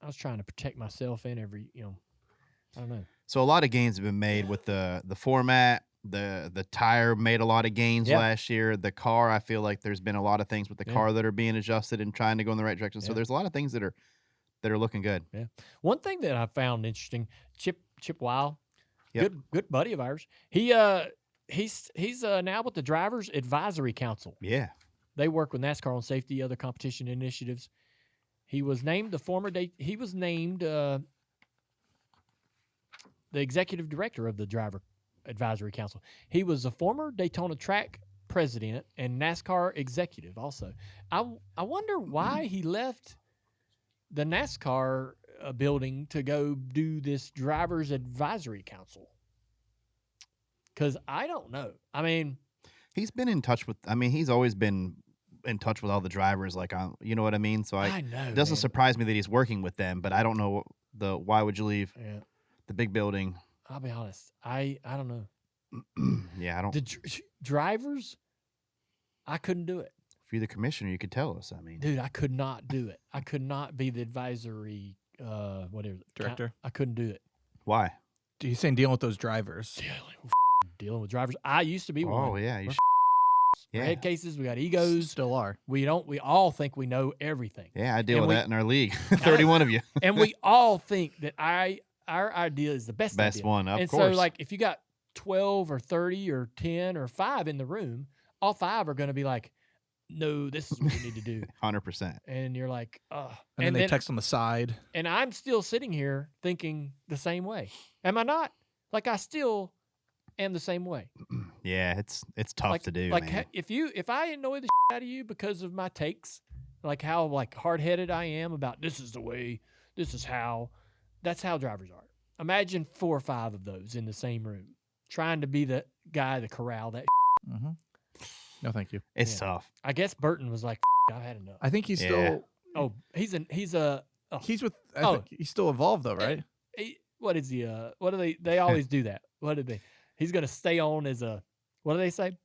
was trying to protect myself and every, I don't know. So a lot of gains have been made with the format. The tire made a lot of gains last year. The car, I feel like there's been a lot of things with the car that are being adjusted and trying to go in the right direction. So there's a lot of things that are looking good. Yeah. One thing that I found interesting, Chip Weil, good buddy of ours. He's now with the Drivers Advisory Council. Yeah. They work with NASCAR on safety, other competition initiatives. He was named the executive director of the Driver Advisory Council. He was a former Daytona track president and NASCAR executive also. I wonder why he left the NASCAR building to go do this Drivers Advisory Council. Because I don't know. I mean, he's been in touch with. I mean, he's always been in touch with all the drivers. Like, you know what I mean. So I know it doesn't surprise me that he's working with them. But I don't know why would you leave the big building. I'll be honest. I don't know. Yeah, I don't. The drivers, I couldn't do it. If you're the commissioner, you could tell us. I mean, dude, I could not do it. I could not be the advisory director. I couldn't do it. Why? Do you saying dealing with those drivers? Dealing with drivers. I used to be one. Oh yeah, We're head cases. We got egos. Still are. We all think we know everything. Yeah, I deal with that in our league. 31 of you. And we all think that our idea is the best idea. One, of course. And so, like, if you got 12 or 30 or 10 or 5 in the room, all 5 are going to be like, no, this is what we need to do. 100%. And you're like, oh. And then they text on the side. And I'm still sitting here thinking the same way. Am I not? Like, I still am the same way. Yeah, it's tough to do, like, man. If I annoy the shit out of you because of my takes, like how hard-headed I am about this is the way, this is how, that's how drivers are. Imagine 4 or 5 of those in the same room trying to be the guy to corral that shit. Mm-hmm. No, thank you. It's tough. I guess Burton was like, I've had enough. I think he's still. Oh, he's with. I think he's still involved though, right? What is he? What do they? They always do that. What did they? He's gonna stay on as a. What do they say?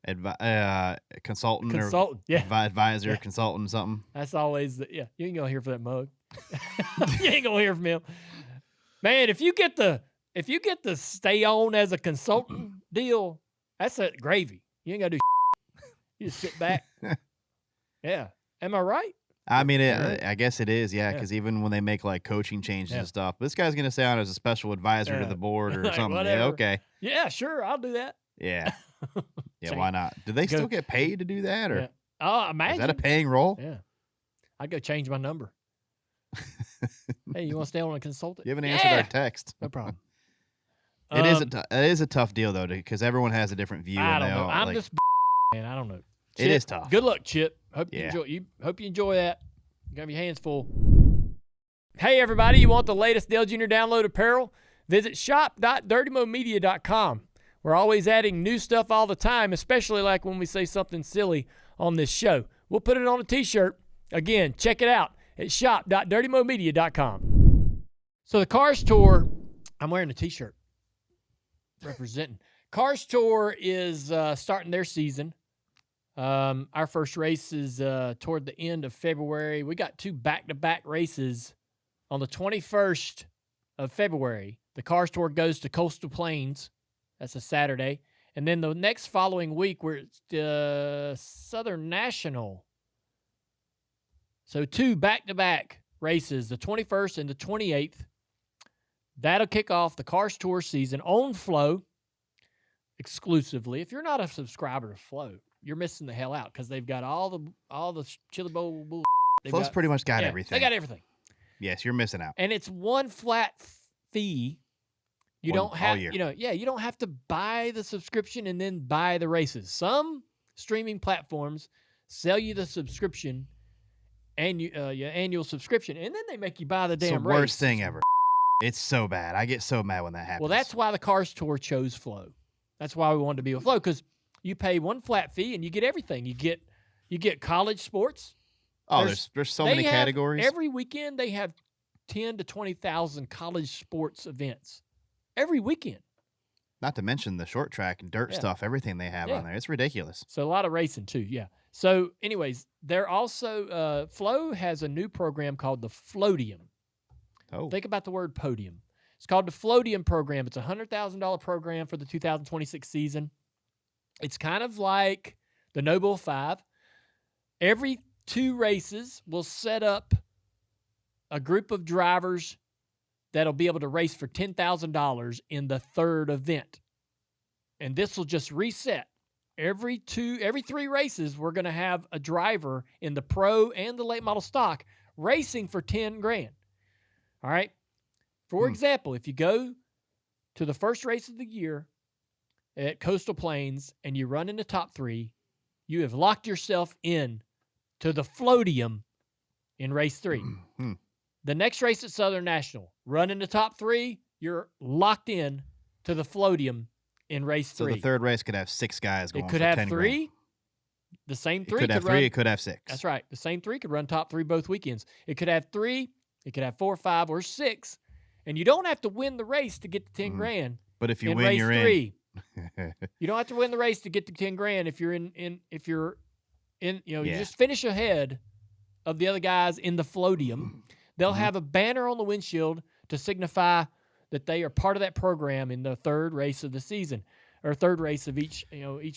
Consultant. Consultant. Advisor. Consultant. Something. That's always the. Yeah, you ain't gonna hear for that mug. You ain't gonna hear from him, man. If you get the stay on as a consultant deal, that's a gravy. You ain't gotta do. You just sit back. Yeah. Am I right? I mean, I guess it is, yeah, because even when they make like coaching changes and stuff, this guy's going to stay on as a special advisor to the board or like, something. Whatever. Yeah, okay. Yeah, sure, I'll do that. Yeah. Yeah, why not? Do they still get paid to do that? Or imagine. Is that a paying role? Yeah. I'd go change my number. Hey, you want to stay on a consultant? You haven't answered our text. No problem. It is a tough deal, though, because everyone has a different view. I don't know. I'm just man. I don't know. Chip, it is tough. Good luck, Chip. Hope you enjoy that. You got your hands full. Hey, everybody! You want the latest Dale Jr. download apparel? Visit shop.dirtymomedia.com. We're always adding new stuff all the time, especially like when we say something silly on this show. We'll put it on a T-shirt. Again, check it out at shop.dirtymomedia.com. So the Cars Tour, I'm wearing a T-shirt representing. Cars Tour is starting their season. Our first race is toward the end of February. We got 2 back-to-back races on the 21st of February. The Cars Tour goes to Coastal Plains That's a Saturday. And then the next following week, we're at Southern National. So 2 back-to-back races, the 21st and the 28th. That'll kick off the Cars Tour season on Flow exclusively. If you're not a subscriber to Flow, you're missing the hell out because they've got all the Chili Bowl bull. Flow's pretty much got everything. They got everything. Yes, you're missing out. And it's one flat fee. You don't have, you don't have to buy the subscription and then buy the races. Some streaming platforms sell you the subscription and your annual subscription, and then they make you buy the damn race. It's the worst thing ever. It's so bad. I get so mad when that happens. Well, that's why the Cars Tour chose Flow. That's why we wanted to be with Flow, because you pay one flat fee and you get everything. You get college sports. Oh, there's so many categories. Every weekend they have 10 to 20,000 college sports events. Every weekend. Not to mention the short track and dirt stuff, everything they have on there. It's ridiculous. So a lot of racing too, yeah. So anyways, they're also, Flow has a new program called the Floatium. Oh. Think about the word podium. It's called the Floatium program. It's a $100,000 program for the 2026 season. It's kind of like the Noble 5. Every 2 races will set up a group of drivers that'll be able to race for $10,000 in the 3rd event. And this will just reset. Every 3 races, we're going to have a driver in the pro and the late model stock racing for $10,000. All right. For example, if you go to the first race of the year at Coastal Plains and you run in the top 3, you have locked yourself in to the Floatium in race 3. The next race at Southern National, run in the top 3, you're locked in to the Floatium in race 3. So the 3rd race could have 6 guys going. It could for have 10 3. grand. The same 3 It could have 3. It could have 6. That's right. The same 3 could run top 3 both weekends. It could have 3. It could have 4, 5, or 6. And you don't have to win the race to get to $10,000. But if you in win, race you're 3. in. You don't have to win the race to get to $10,000 if you're in, you Yeah. just finish ahead of the other guys in the Floatium. They'll have a banner on the windshield to signify that they are part of that program in the 3rd race of the season, or 3rd race of each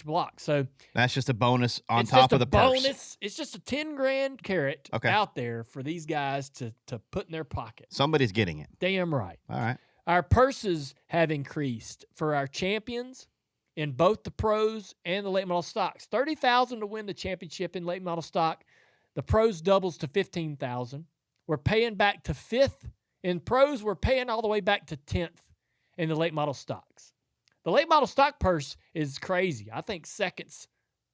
block. So that's just a bonus on top of the bonus. purse. It's just a $10,000 carrot out there for these guys to put in their pocket. Somebody's getting it. Damn right. All right. Our purses have increased for our champions in both the pros and the late model stocks. $30,000 to win the championship in late model stock. The pros doubles to $15,000. We're paying back to 5th. In pros, we're paying all the way back to 10th in the late model stocks. The late model stock purse is crazy. I think second's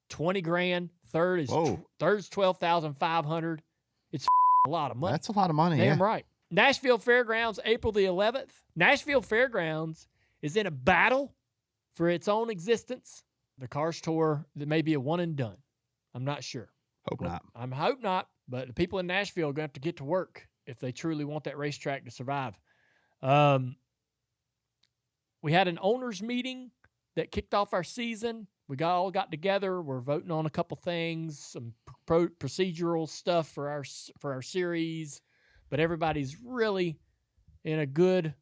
$20,000. Third's $12,500. It's a lot of money. That's a lot of money. Damn right. Nashville Fairgrounds, April the 11th. Nashville Fairgrounds is in a battle for its own existence. The Cars Tour, that may be a one and done. I'm not sure. Hope not. I hope not. But the people in Nashville are going to have to get to work if they truly want that racetrack to survive. We had an owners meeting that kicked off our season. We all got together. We're voting on a couple things, some procedural stuff for our series. But everybody's really in a good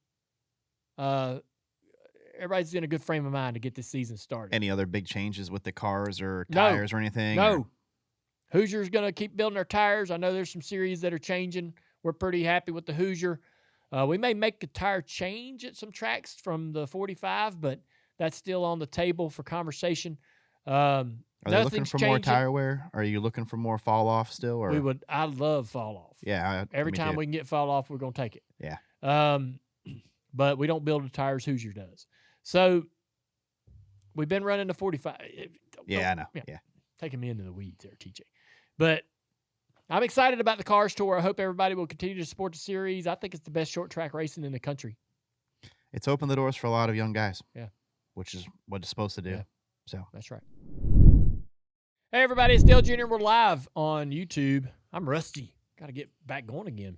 everybody's in a good frame of mind to get this season started. Any other big changes with the cars or tires or anything? No. Hoosier's going to keep building our tires. I know there's some series that are changing. We're pretty happy with the Hoosier. We may make a tire change at some tracks from the 45, but that's still on the table for conversation. Are they looking for more tire wear? Are you looking for more fall off still? Or I love fall off. Yeah. Every time we can get fall off, we're going to take it. Yeah. But we don't build the tires Hoosier does. So we've been running the 45. Yeah, I know. Yeah. Taking me into the weeds there, TJ. But I'm excited about the Cars Tour. I hope everybody will continue to support the series. I think it's the best short track racing in the country. It's opened the doors for a lot of young guys. Yeah. Which is what it's supposed to do. Yeah. So that's right. Hey, everybody. It's Dale Jr. We're live on YouTube. I'm rusty. Got to get back going again.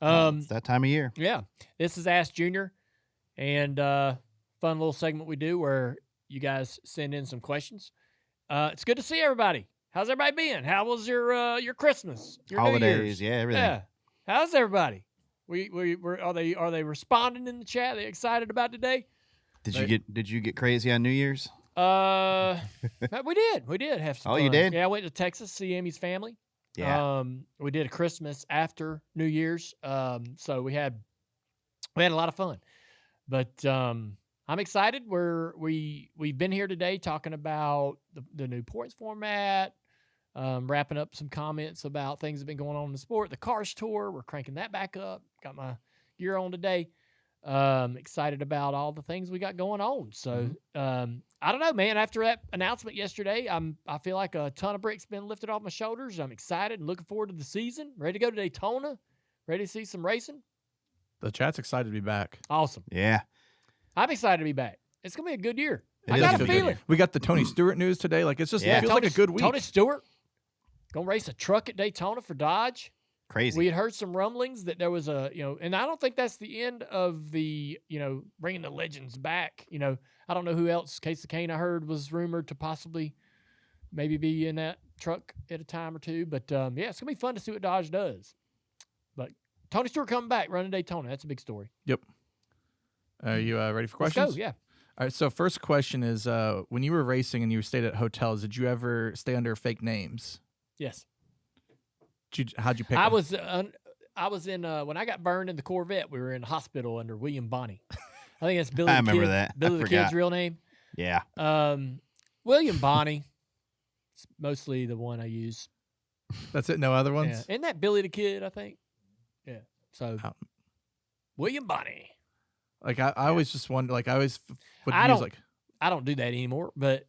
It's that time of year. Yeah. This is Ask Junior. And fun little segment we do where you guys send in some questions. It's good to see everybody. How's everybody been? How was your Christmas? Your holidays, New Year's? yeah, everything. Yeah. How's everybody? Are they responding in the chat? Are they excited about today? Did you get crazy on New Year's? We did have some Oh, fun. you did? Yeah, I went to Texas to see Amy's family. Yeah. We did a Christmas after New Year's. So we had a lot of fun. But I'm excited. We've been here today talking about the new points format, wrapping up some comments about things that have been going on in the sport. The Cars Tour, we're cranking that back up. Got my gear on today. Excited about all the things we got going on. So I don't know, man. After that announcement yesterday, I feel like a ton of bricks been lifted off my shoulders. I'm excited and looking forward to the season. Ready to go to Daytona. Ready to see some racing. The chat's excited to be back. Awesome. Yeah. I'm excited to be back. It's gonna be a good year. It I is got a a good feeling. year. We got the Tony Stewart news today. Like, it's just Yeah. it feels like a good week. Tony Stewart gonna race a truck at Daytona for Dodge. Crazy. We had heard some rumblings that there was and I don't think that's the end of the, bringing the legends back. I don't know who else. Casey Kane, I heard, was rumored to possibly maybe be in that truck at a time or two. But it's gonna be fun to see what Dodge does. But Tony Stewart coming back running Daytona. That's a big story. Yep. Are you ready for questions? Let's go. Yeah. All right. So first question is, when you were racing and you stayed at hotels, did you ever stay under fake names? Yes. How'd you pick? I them? was in when I got burned in the Corvette. We were in the hospital under William Bonney. I think that's Billy. I the remember Kid, that. Billy I the forgot. Kid's real name. Yeah. William Bonney. It's mostly the one I use. That's it. No other Yeah. ones. Isn't that Billy the Kid? I think. Yeah. So How- William Bonney. Like I always just wonder. Like I always would I use don't- like. I don't do that anymore, but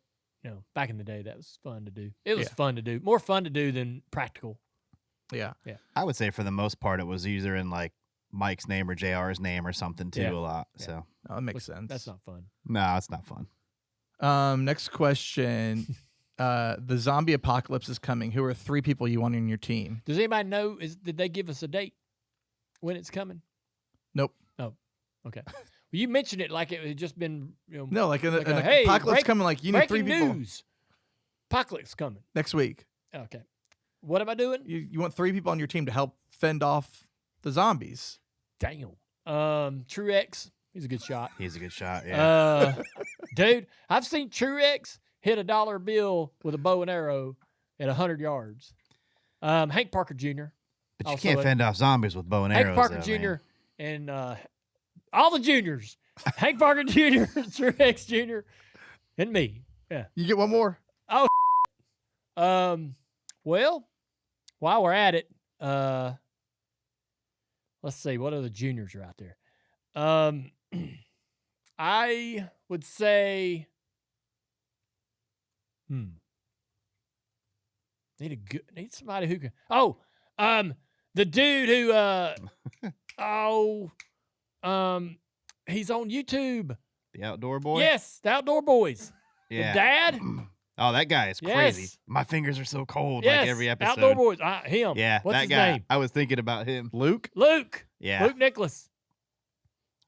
back in the day, that was fun to do. It was Yeah. fun to do. More fun to do than practical. Yeah. I would say for the most part, it was either in like Mike's name or JR's name or something too Yeah. a lot. Yeah. So No, that makes sense. That's not fun. no, it's not fun. Next question. The zombie apocalypse is coming. Who are 3 people you want on your team? Does anybody know? Did they give us a date when it's coming? Nope. Oh, okay. Well, you mentioned it like it had just been. No, like an hey, apocalypse coming. Like you need 3 breaking people news. Apocalypse coming. next week. Okay. What am I doing? You want 3 people on your team to help fend off the zombies. Damn. Truex. He's a good shot. He's a good shot. Yeah. Dude, I've seen Truex hit a dollar bill with a bow and arrow at 100 yards. Hank Parker Jr. but you also can't fend off zombies with bow and Hank arrows. Parker though, Jr. man. and all the juniors. Hank Parker Jr., Truex Jr., and me. Yeah. You get one more. Well, while we're at it, let's see what other juniors are out there. I would say, need somebody who can. Oh, the dude who, he's on YouTube. The outdoor boy. Yes, the Outdoor Boys. Yeah. The dad. Oh, that guy is crazy. Yes. My fingers are so cold. Yes, Like every episode. Outdoor Boys. Him. Yeah, What's that his guy. name? I was thinking about him. Luke. Luke. Yeah. Luke Nicholas.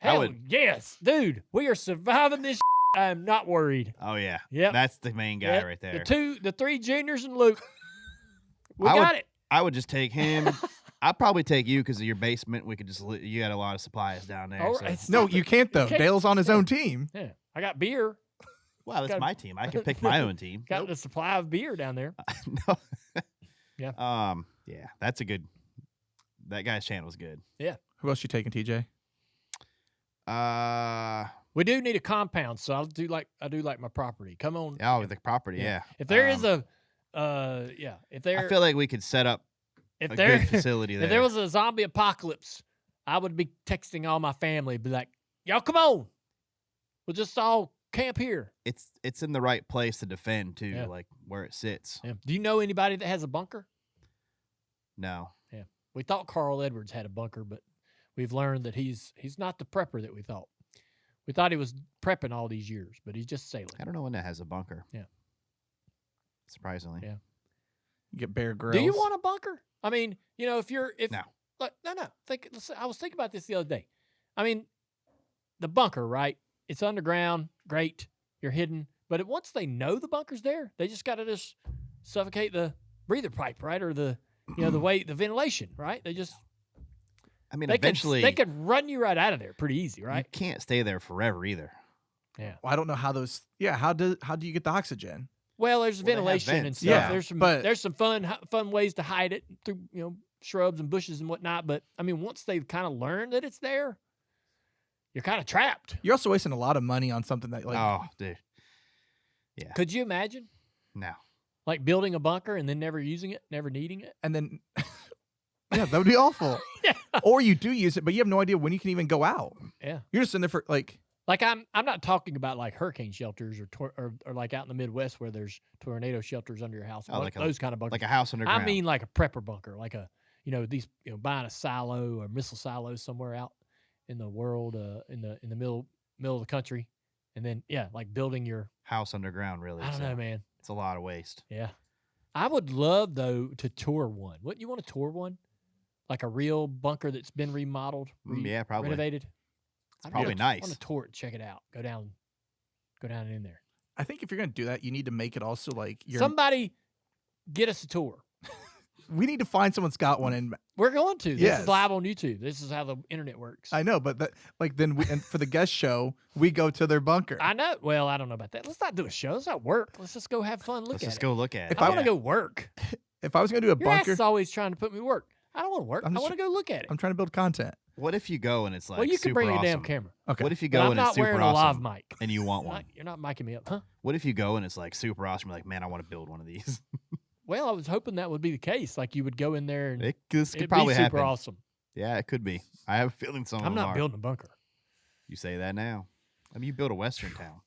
I Hell would- yes, dude. We are surviving this. I am not worried. Oh yeah. Yep. That's the main guy Yep. right there. The 3 juniors and Luke. We I got would- it. I would just take him. I'd probably take you because of your basement. We could just you got a lot of supplies down there. All so- right. No, you can't though. can't. Dale's on his own team. Yeah, I got beer. Wow, that's got- my team. I can pick my own team. Got the supply of beer down there. No. Yeah. Yeah, that's a good. That guy's channel is good. Who else you taking, TJ? We do need a compound, so I do like my property. Come on. Oh, the property. Yeah. Yeah. If there is if there I feel like we could set up if a there good facility there. if there was a zombie apocalypse, I would be texting all my family, be like, "Y'all come on, we'll just all camp here." it's in the right place to defend too, Yeah. like where it sits. Yeah. Do you know anybody that has a bunker? No. We thought Carl Edwards had a bunker, but we've learned that he's not the prepper that we thought. We thought he was prepping all these years, but he's just sailing. I don't know when that has a bunker. Yeah. Surprisingly. Yeah. You get Bear Grylls. Do you want a bunker? I mean, if No. Look, no. I was thinking about this the other day. I mean, the bunker, right? It's underground, great. You're hidden, but once they know the bunker's there, they just got to just suffocate the breather pipe, right, or the the ventilation, right? They just I mean, they eventually could run you right out of there pretty easy, you right? can't stay there forever either. Yeah. Well, I don't know how those. Yeah, how do you get the oxygen? Well, there's Well, they have ventilation and vents. stuff. Yeah, There's some fun ways to hide it through shrubs and bushes and whatnot. But I mean, once they've kind of learned that it's there, you're kind of trapped. You're also wasting a lot of money on something that oh, dude. Yeah. Could you imagine No. like building a bunker and then never using it, never needing it? and then yeah, that would be awful. Yeah. Or you do use it, but you have no idea when you can even go out. Yeah. You're just in there for like. Like I'm not talking about like hurricane shelters or like out in the Midwest where there's tornado shelters under your house. Oh, like those kind of bunkers. Like a house underground. I mean like a prepper bunker, like a buying a silo or missile silos somewhere out in the world, in the middle of the country, and then like building your house underground. Really, I don't know, man. It's a lot of waste. Yeah, I would love though to tour one. Wouldn't you want to tour one, like a real bunker that's been remodeled? Yeah, probably renovated. It's probably nice. I want to tour it, check it out, go down in there. I think if you're gonna do that, you need to make it also like Somebody get us a tour. We need to find someone's got one, and We're going to. This Yes. is live on YouTube. This is how the internet works. I know, but then and for the guest show, we go to their bunker. I know. Well, I don't know about that. Let's not do a show. Let's not work. Let's just go have fun. Let's Look just at go it. look at it. If I I- want to go work. If I was gonna do a Your ass bunker, is always trying to put me to work. I don't want to work. I I'm just want to go look at it. I'm trying to build content. What if you go and it's like Well, you super can bring your damn awesome? camera. Okay. What if you But go I'm and it's not super wearing a live awesome mic. and you want one? You're not micing me up, huh? What if you go and it's like super awesome? You're like, man, I want to build one of these. Well, I was hoping that would be the case. Like you would go in there and This could it'd probably be super happen. awesome. Yeah, it could be. I have a feeling some of I'm them not are. building a bunker. You say that now. I mean, you build a western town.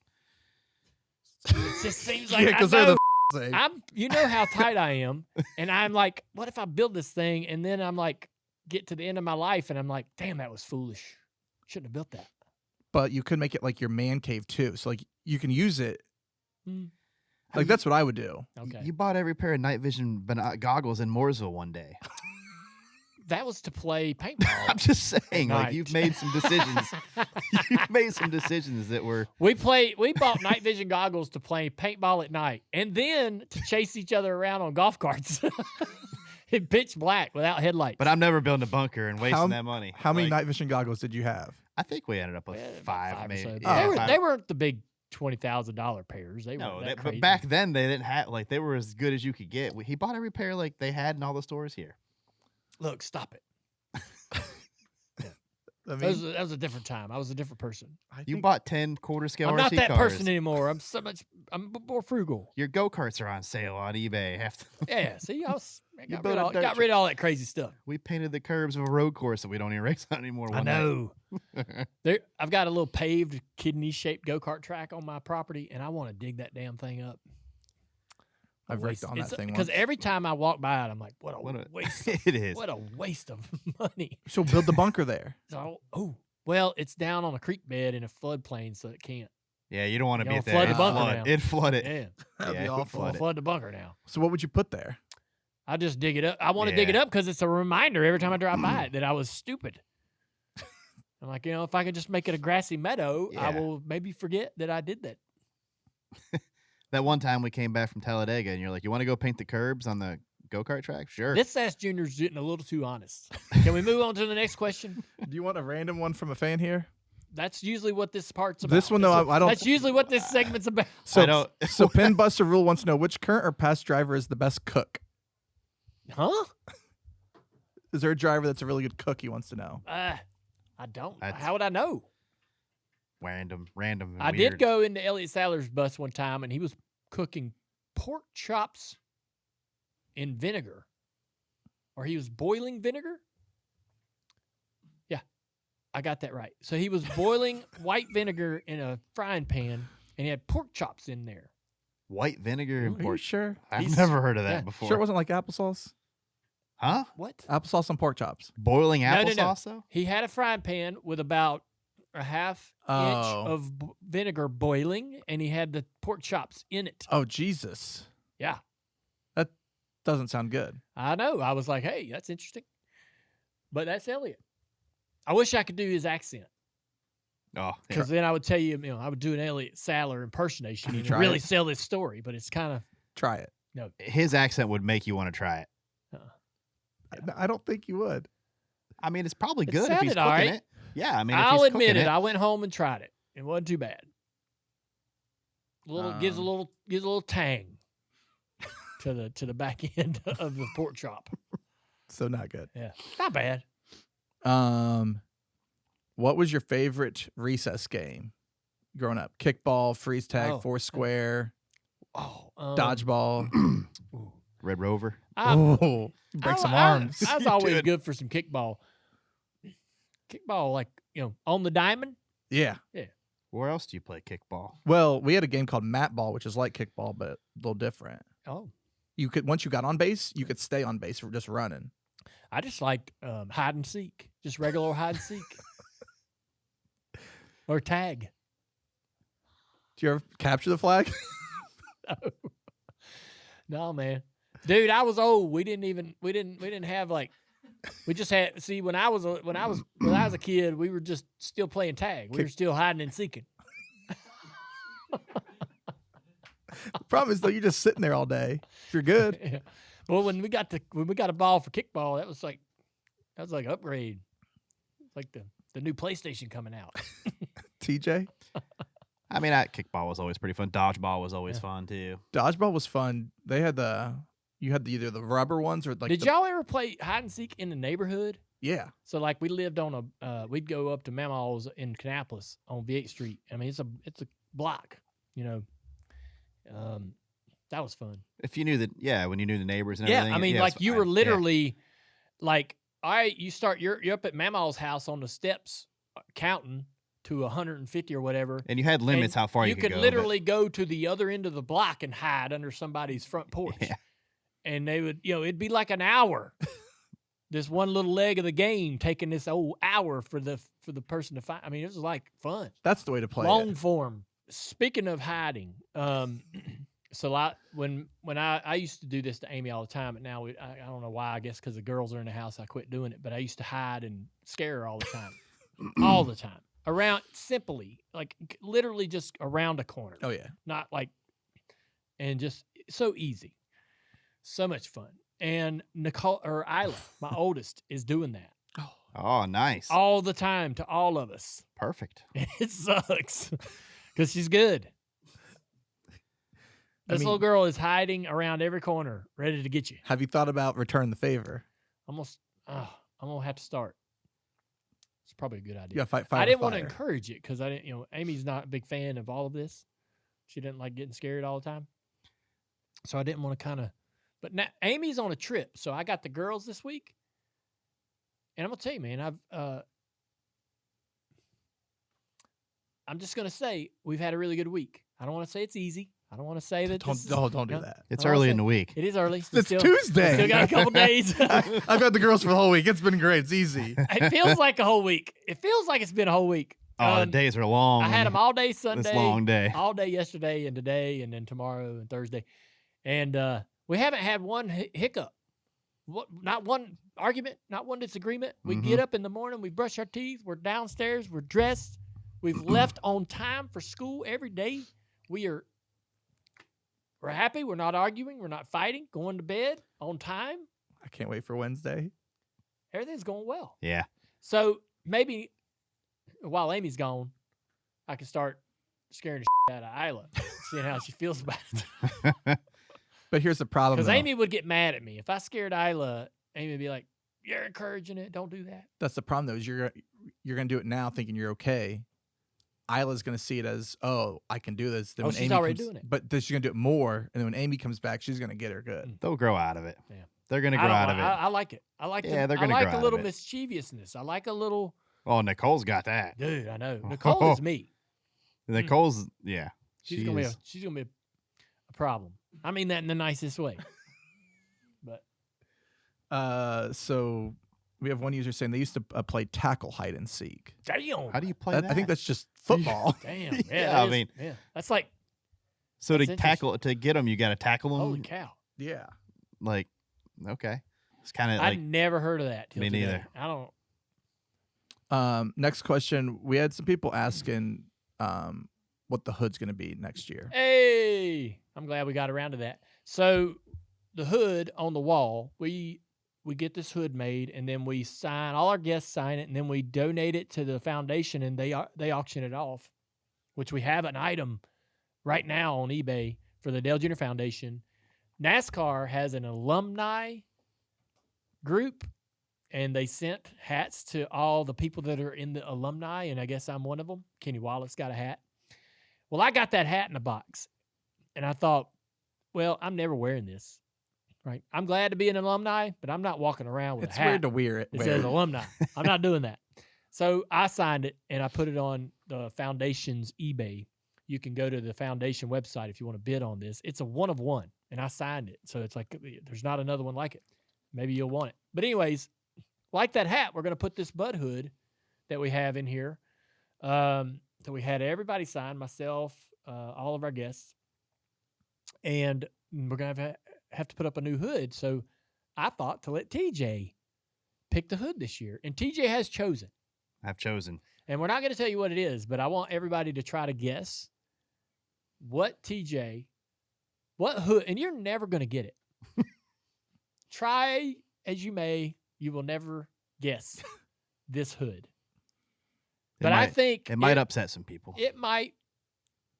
It just seems like Yeah, I because they're know. the same. You know how tight I am, and I'm like, what if I build this thing and then I'm like, get to the end of my life and I'm like, damn, that was foolish. Shouldn't have built that. But you could make it like your man cave too, so like you can use it. Hmm. Like that's what I would do. Okay, You bought every pair of night vision goggles in Mooresville one day. that was to play paintball. I'm just saying, like Night. you've made some decisions. You've made some decisions that were. We bought night vision goggles to play paintball at night, and then to chase each other around on golf carts in pitch black without headlights. But I'm never building a bunker and wasting that money. How many Like, night vision goggles did you have? I think we ended up with We had about five, or maybe. so. Yeah, They weren't the big $20,000 pairs. They No, weren't that but crazy. back then they didn't have they were as good as you could get. He bought every pair like they had in all the stores here. Look, stop it. I That mean, was a different time. I was a different person. I You think- bought 10 quarter scale I'm RC not that cars. person anymore. I'm more frugal. Your go karts are on sale on eBay. Yeah, see, I got built a dirt rid of all that crazy stuff. We painted the curbs of a road course that we don't even race on anymore. I one night. know. I've got a little paved kidney-shaped go-kart track on my property, and I want to dig that damn thing up. I've wrecked on that thing Because once. every time I walk by it, I'm like, what What a a- waste. Of, It is. what a waste of money. So build the bunker there. So, well, it's down on a creek bed in a floodplain, so it can't. Yeah, you don't want to You be know, at there. flood the It'd bunker flood. now. It'd flood it. Yeah, That'd Yeah, be it would awful. flood it. flood the bunker now. So what would you put there? I just dig it up. I want to dig it Yeah. up because it's a reminder every time I drive by it that I was stupid. I'm like, if I could just make it a grassy meadow, I Yeah. will maybe forget that I did that. That one time we came back from Talladega and you're like, you want to go paint the curbs on the go kart track? Sure. This Sass Junior's getting a little too honest. Can we move on to the next question? Do you want a random one from a fan here? That's usually what this part's about. This one, though, I don't. That's usually what this segment's about. So, I don't- so Pinbuster Rule wants to know which current or past driver is the best cook. Huh? Is there a driver that's a really good cook? He wants to know. I don't. That's- How would I know? Random. And I weird. did go into Elliot Sadler's bus one time, and he was cooking pork chops in vinegar, or he was boiling vinegar. Yeah, I got that right. So he was boiling white vinegar in a frying pan, and he had pork chops in there. White vinegar and Are you pork. sure? I've He's- never heard of that yeah. before. Sure, it wasn't like applesauce. Huh? What? Applesauce and pork chops. Boiling No, applesauce, though? He had a frying pan with about a half inch Oh. of vinegar boiling, and he had the pork chops in it. Oh Jesus, Yeah, that doesn't sound good. I know. I was like, hey, that's interesting. But that's Elliot. I wish I could do his accent, Oh, because then I would tell you, I would do an Elliot Sadler impersonation Can you and try really it? sell this story. But it's kind of Try it. his accent would make you want to try it. I don't think you would. I mean, it's probably It good if he's sounded all cooking right. it. Yeah, I mean, if I'll he's admit cooking it. I went home and tried it. It wasn't too bad. gives a little tang to the back end of the pork chop. So not good. Yeah, not bad. What was your favorite recess game growing up? Kickball, freeze tag, foursquare, dodgeball, Red Rover. Break some arms. I was always good for some kickball. Kickball, like, on the diamond. Yeah. Where else do you play kickball? Well, we had a game called mat ball, which is like kickball, but a little different. Oh. You could, once you got on base, you could stay on base for just running. I just liked hide and seek, just regular hide and seek, or tag. Did you ever capture the flag? No, man, dude, I was old. We didn't have like, we just had. See, when I was a kid, we were just still playing tag. We were still hiding and seeking. The problem is though, you're just sitting there all day. If you're good. Yeah. Well, when we got a ball for kickball, that was like upgrade. It's like the new PlayStation coming out. TJ? I mean, kickball was always pretty fun. Dodgeball was always fun too. Dodgeball was fun. They had either the rubber ones or like. Did y'all ever play hide and seek in the neighborhood? Yeah. So like we lived on we'd go up to Mamaw's in Kannapolis on V8 Street. I mean, it's a block, that was fun. If you knew when you knew the neighbors and everything. Yeah, I mean, like you were literally like, all right, you're up at Mamaw's house on the steps counting to 150 or whatever. And you had limits how far you could go. You could literally go to the other end of the block and hide under somebody's front porch. Yeah. And they would, it'd be like an hour. This one little leg of the game taking this whole hour for the person to find. I mean, it was like fun. That's the way to play Long it. form. Speaking of hiding, so when I used to do this to Amy all the time, but now I don't know why. I guess because the girls are in the house, I quit doing it. But I used to hide and scare her all the time, all the time, around simply, like literally just around a corner. Oh yeah, not like, and just so easy, so much fun. And Nicole or Isla, my oldest, is doing that. Oh, nice. All the time to all of us. Perfect. It sucks because she's good. This little girl is hiding around every corner, ready to get you. Have you thought about returning the favor? I'm gonna have to start. It's probably a good idea. Yeah, fight. I didn't want to encourage it because I didn't. Amy's not a big fan of all of this. She didn't like getting scared all the time, so I didn't want to kind of. But now Amy's on a trip, so I got the girls this week, and I'm gonna tell you, man, I'm just gonna say we've had a really good week. I don't want to say it's easy. I don't want to say that. Don't do that. It's early in the week. It is early. It's Tuesday. Still got a couple days. I've had the girls for the whole week. It's been great. It's easy. It feels like a whole week. It feels like it's been a whole week. Oh, the days are long. I had them all day Sunday. This long day. All day yesterday and today and then tomorrow and Thursday. And we haven't had one hiccup. Not one argument, not one disagreement. We get up in the morning, we brush our teeth, we're downstairs, we're dressed. We've left on time for school every day. We're happy. We're not arguing. We're not fighting. Going to bed on time. I can't wait for Wednesday. Everything's going well. Yeah. So maybe while Amy's gone, I can start scaring the shit out of Isla, seeing how she feels about it. But here's the problem. Because Amy would get mad at me. If I scared Isla, Amy would be like, "You're encouraging it. Don't do that." That's the problem, though, is you're going to do it now thinking you're okay. Isla's going to see it as, oh, I can do this. Then when she's Amy already comes, doing it. But then she's going to do it more, and then when Amy comes back, she's going to get her good. They'll grow out of it. Yeah. They're going to grow out of it. I like it. I like they're I going to like grow a out little of it. mischievousness. I like a little. Oh, Nicole's got that. Dude, I know. Nicole is me. Nicole's, yeah. She's gonna be a problem. I mean that in the nicest way. But so we have one user saying they used to play tackle hide and seek. Damn. How do you play that? I think that's just football. Damn. Yeah, I mean, that's like. So that's to get them, you got to tackle them. Holy cow! Yeah. Like, okay, it's kind of I like never heard of that. Till me today. neither. I don't. Next question. We had some people asking what the hood's going to be next year. Hey, I'm glad we got around to that. So the hood on the wall, we get this hood made, and then we sign, all our guests sign it, and then we donate it to the foundation, and they auction it off, which we have an item right now on eBay for the Dale Jr. Foundation. NASCAR has an alumni group, and they sent hats to all the people that are in the alumni, and I guess I'm one of them. Kenny Wallace got a hat. Well, I got that hat in a box, and I thought, well, I'm never wearing this. Right? I'm glad to be an alumni, but I'm not walking around with a hat. It's weird to wear it. It says alumni. I'm not doing that. So I signed it, and I put it on the foundation's eBay. You can go to the foundation website if you want to bid on this. It's a 1 of 1, and I signed it. So it's like there's not another one like it. Maybe you'll want it. But anyways, like that hat, we're going to put this Bud hood that we have in here. So we had everybody sign, myself, all of our guests. And we're going to have to put up a new hood. So I thought to let TJ pick the hood this year. And TJ has chosen. I've chosen. And we're not going to tell you what it is, but I want everybody to try to guess what hood, and you're never going to get it. Try as you may, you will never guess this hood. But I think it might upset some people. It might,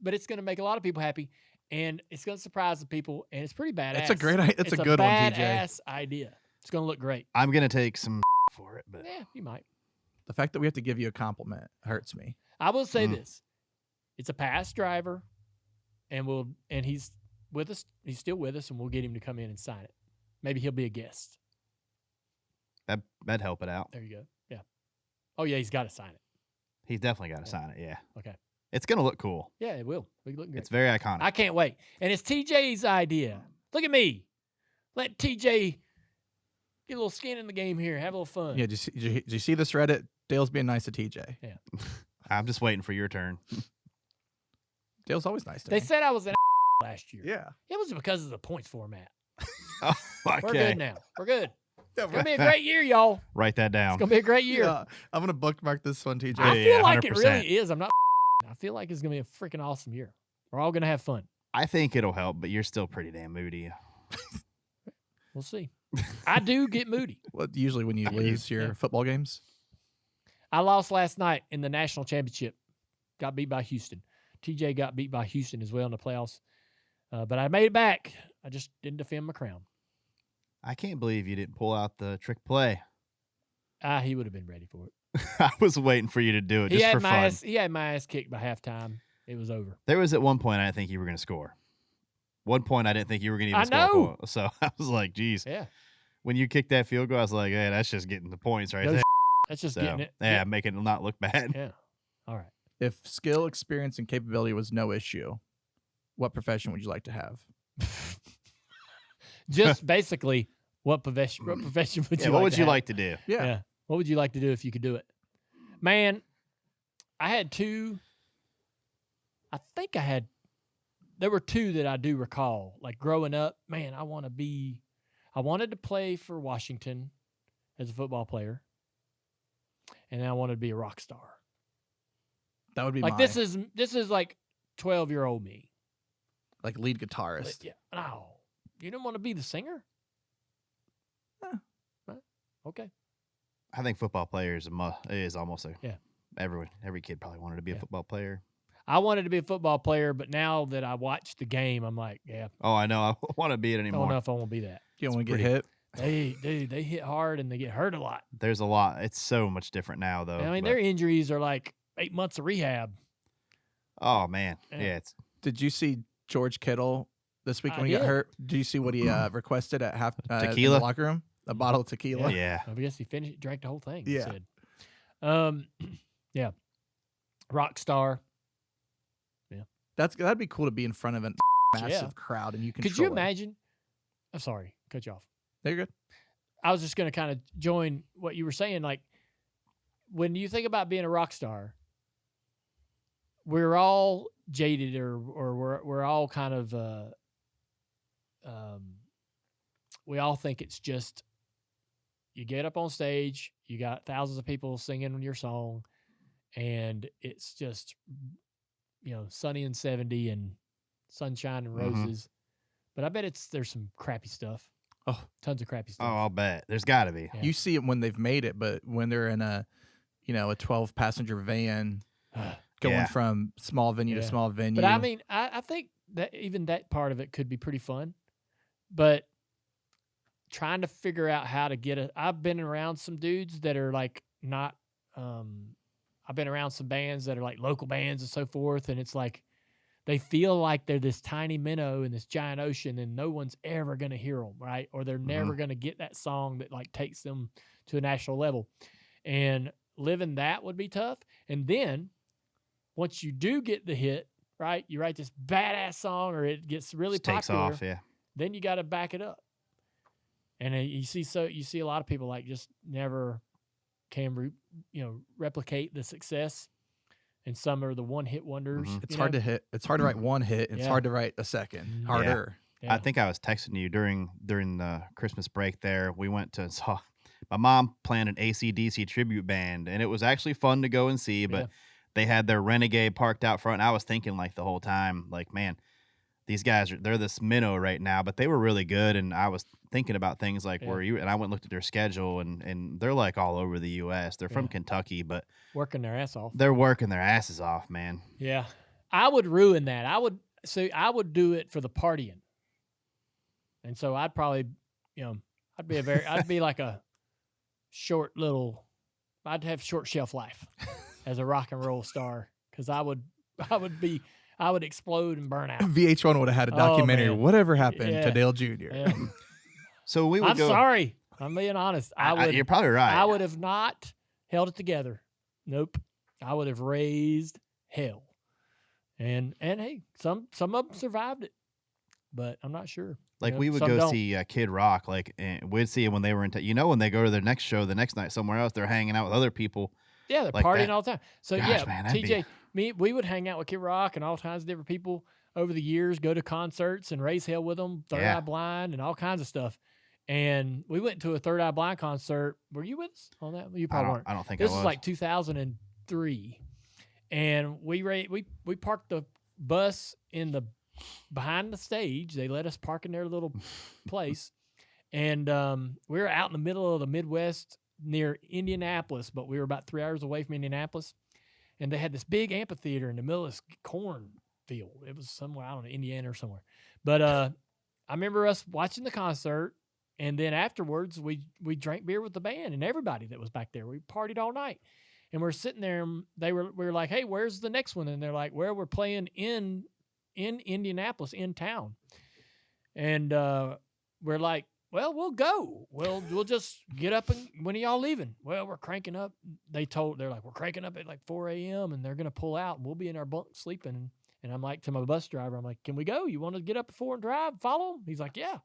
but it's going to make a lot of people happy, and it's going to surprise the people, and it's pretty badass. It's a great idea. It's a good one, TJ. Badass idea. It's going to look great. I'm going to take some for it, but yeah, you might. The fact that we have to give you a compliment hurts me. I will say this: it's a past driver, and he's with us. He's still with us, and we'll get him to come in and sign it. Maybe he'll be a guest. That'd help it out. There you go. Yeah. Oh yeah, he's got to sign it. He's definitely got to sign it. Yeah. Okay. It's gonna look cool. Yeah, it will. It'll look great. It's very iconic. I can't wait. And it's TJ's idea. Look at me. Let TJ get a little skin in the game here. Have a little fun. Yeah. Did you see this Reddit? Dale's being nice to TJ. Yeah. I'm just waiting for your turn. Dale's always nice to They me. said I was an last year. Yeah. It was because of the points format. Oh, okay. We're good now. We're good. It's going to be a great year, y'all. Write that down. It's going to be a great year. Yeah, I'm gonna bookmark this one, TJ. I feel like 100%. it really is. I'm not. I feel like it's going to be a freaking awesome year. We're all going to have fun. I think it'll help, but you're still pretty damn moody. We'll see. I do get moody. Well, usually when you lose your football games. I lost last night in the national championship. Got beat by Houston. TJ got beat by Houston as well in the playoffs. But I made it back. I just didn't defend my crown. I can't believe you didn't pull out the trick play. He would have been ready for it. I was waiting for you to do it just for fun. He had my ass kicked by halftime. It was over. There was at one point I didn't think you were going to score. One point I didn't think you were going to even score. I know. So I was like, geez. Yeah. When you kicked that field goal, I was like, hey, that's just getting the points right there. That's just So, getting it. Yeah, making it not look bad. Yeah. All right. If skill, experience, and capability was no issue, what profession would you like to have? Just basically, what profession would you what like would to you have? like to do? Yeah. What would you like to do if you could do it? Man, I had two. There were two that I do recall. Like growing up, man, I wanted to play for Washington as a football player. And I wanted to be a rock star. That would be like this is like 12-year-old me. Like lead guitarist. Yeah. No. You didn't want to be the singer? Okay. I think football player is almost a every kid probably wanted to be a football player. I wanted to be a football player, but now that I watch the game, I'm like, yeah. Oh, I know. I don't want to be it I anymore. don't know if I want to be that. You don't want to get hit? They hit hard and they get hurt a lot. There's a lot. It's so much different now, though. I mean, their injuries are like 8 months of rehab. Oh, man. Yeah. Did you see George Kittle this week when he got hurt? Did you see what he requested at tequila in the locker room? A bottle of tequila. Yeah. I guess he drank the whole thing. Yeah. He said. Yeah. Rock star. Yeah. That'd be cool to be in front of a massive crowd and you can. Could you imagine? I'm sorry, cut you off. There you're good. I was just going to kind of join what you were saying. Like, when you think about being a rock star, we're all jaded or we're all kind of we all think it's just you get up on stage, you got thousands of people singing your song, and it's just sunny and 70 and sunshine and roses. But I bet there's some crappy stuff. Oh, tons of crappy stuff. Oh, I'll bet there's got to be. Yeah. You see it when they've made it, but when they're in a 12-passenger van going from small venue to small venue. But I mean, I I think that even that part of it could be pretty fun, but trying to figure out how to get I've been around some dudes that are like not, I've been around some bands that are like local bands and so forth. And it's like, they feel like they're this tiny minnow in this giant ocean and no one's ever going to hear them. Right. Or they're never going to get that song that like takes them to a national level, and living that would be tough. And then once you do get the hit, right, you write this badass song or it gets really Just takes popular, off, yeah. then you got to back it up. And you see a lot of people like just never can replicate the success, and some are the one-hit wonders. It's hard to hit. It's hard to write one hit. It's hard to write a second. Harder. Yeah. I think I was texting you during the Christmas break there. We went to saw my mom planned an AC/DC tribute band, and it was actually fun to go and see, but they had their Renegade parked out front. And I was thinking like the whole time, like, man, these guys they're this minnow right now, but they were really good. And I was thinking about things like and I went and looked at their schedule, and they're like all over the U.S. They're from Kentucky, but working their ass off. They're working their asses off, man. Yeah. I would ruin that. I would do it for the partying. And so I'd probably, I'd be like a short little, I'd have short shelf life as a rock and roll star, because I would explode and burn out. VH1 would have had a documentary. Whatever happened to Dale Jr. Yeah. So we would I'm sorry. I'm being honest. You're probably right. I would have not held it together. Nope. I would have raised hell. And hey, some of them survived it, but I'm not sure. Like we would go see Kid Rock, and we'd see them when they were when they go to their next show the next night somewhere else, they're hanging out with other people. Yeah, they're partying all the time. So Gosh, man, TJ, we would hang out with Kid Rock and all kinds of different people over the years, go to concerts and raise hell with them, Third Eye Blind and all kinds of stuff. And we went to a Third Eye Blind concert. Were you with us on that? You probably weren't. I don't think this I was. Was like 2003. And we parked the bus behind the stage. They let us park in their little place. And we were out in the middle of the Midwest near Indianapolis, but we were about 3 hours away from Indianapolis. And they had this big amphitheater in the middle of this cornfield. It was somewhere, I don't know, Indiana or somewhere. But I remember us watching the concert. And then afterwards, we drank beer with the band and everybody that was back there. We partied all night. And we're sitting there, and we were like, hey, where's the next one? And they're like, well, we're playing in Indianapolis, in town. And we're like, well, we'll go. We'll just get up, and when are y'all leaving? Well, we're cranking up. They're like, we're cranking up at like 4 a.m. and they're going to pull out, and we'll be in our bunk sleeping. And I'm like, to my bus driver, I'm like, can we go? You want to get up at 4 and drive, follow them? He's like, yeah.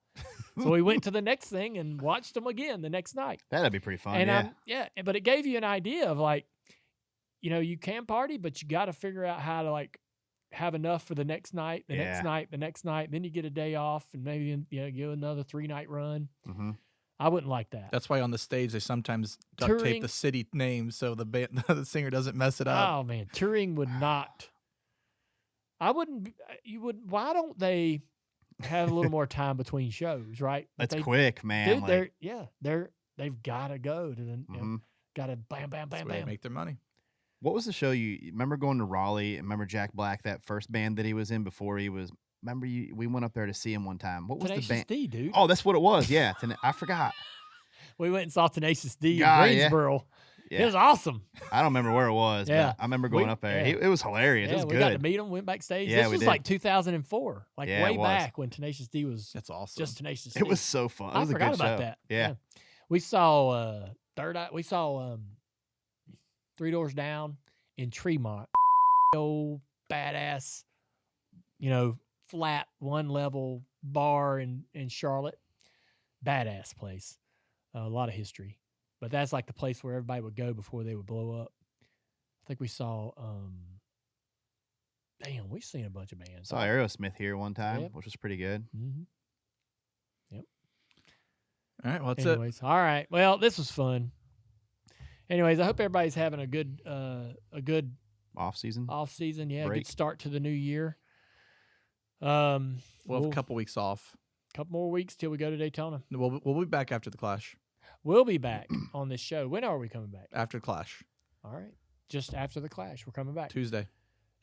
So we went to the next thing and watched them again the next night. That'd be pretty fun. And but it gave you an idea of like, you can party, but you got to figure out how to like have enough for the next night, the next night. Then you get a day off and maybe go another 3-night run. Mm-hmm. I wouldn't like that. That's why on the stage they sometimes duct tape the city name so the singer doesn't mess it up. Oh man, touring would not. I wouldn't. You would. Why don't they have a little more time between shows? Right. That's quick, man. Dude, they've got to go to the. Got to bam, bam, bam, bam. Make their money. What was the show you remember going to Raleigh? Remember Jack Black, that first band that he was in before he was? Remember we went up there to see him one time. What was Tenacious the band? D, dude. Oh, that's what it was. Yeah, I forgot. We went and saw Tenacious D in Greensboro. Yeah. It was awesome. I don't remember where it was, but I remember going up there. It was hilarious. It was good. We got to meet him, went backstage. Yeah, this was like 2004, like way back when Tenacious D was That's awesome. Just Tenacious D. It was so fun. It was a good show. I forgot about that. Yeah. We saw Third Eye. We saw Three Doors Down in Tremont. Old badass, flat one level bar in Charlotte. Badass place. A lot of history. But that's like the place where everybody would go before they would blow up. I think we saw we've seen a bunch of bands. Saw Aerosmith here one time, which was pretty good. Mm-hmm. Yep. All right, well, that's it. All right. Well, this was fun. Anyways, I hope everybody's having a good off season. Yeah, break. Good start to the new year. We'll have a couple weeks off. Couple more weeks till we go to Daytona. We'll be back after the Clash. We'll be back on this show. When are we coming back? After the Clash. All right. Just after the Clash, we're coming back. Tuesday.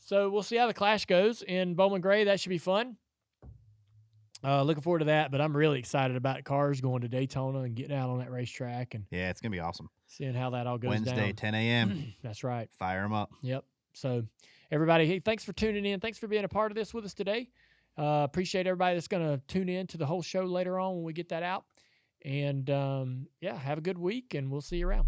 So we'll see how the Clash goes in Bowman Gray. That should be fun. Looking forward to that, but I'm really excited about cars going to Daytona and getting out on that racetrack and Yeah, it's gonna be awesome. seeing how that all goes Wednesday, down. 10 a.m. That's right. Fire them up. Yep. So everybody, hey, thanks for tuning in. Thanks for being a part of this with us today. Appreciate everybody that's going to tune in to the whole show later on when we get that out. And, yeah, have a good week, and we'll see you around.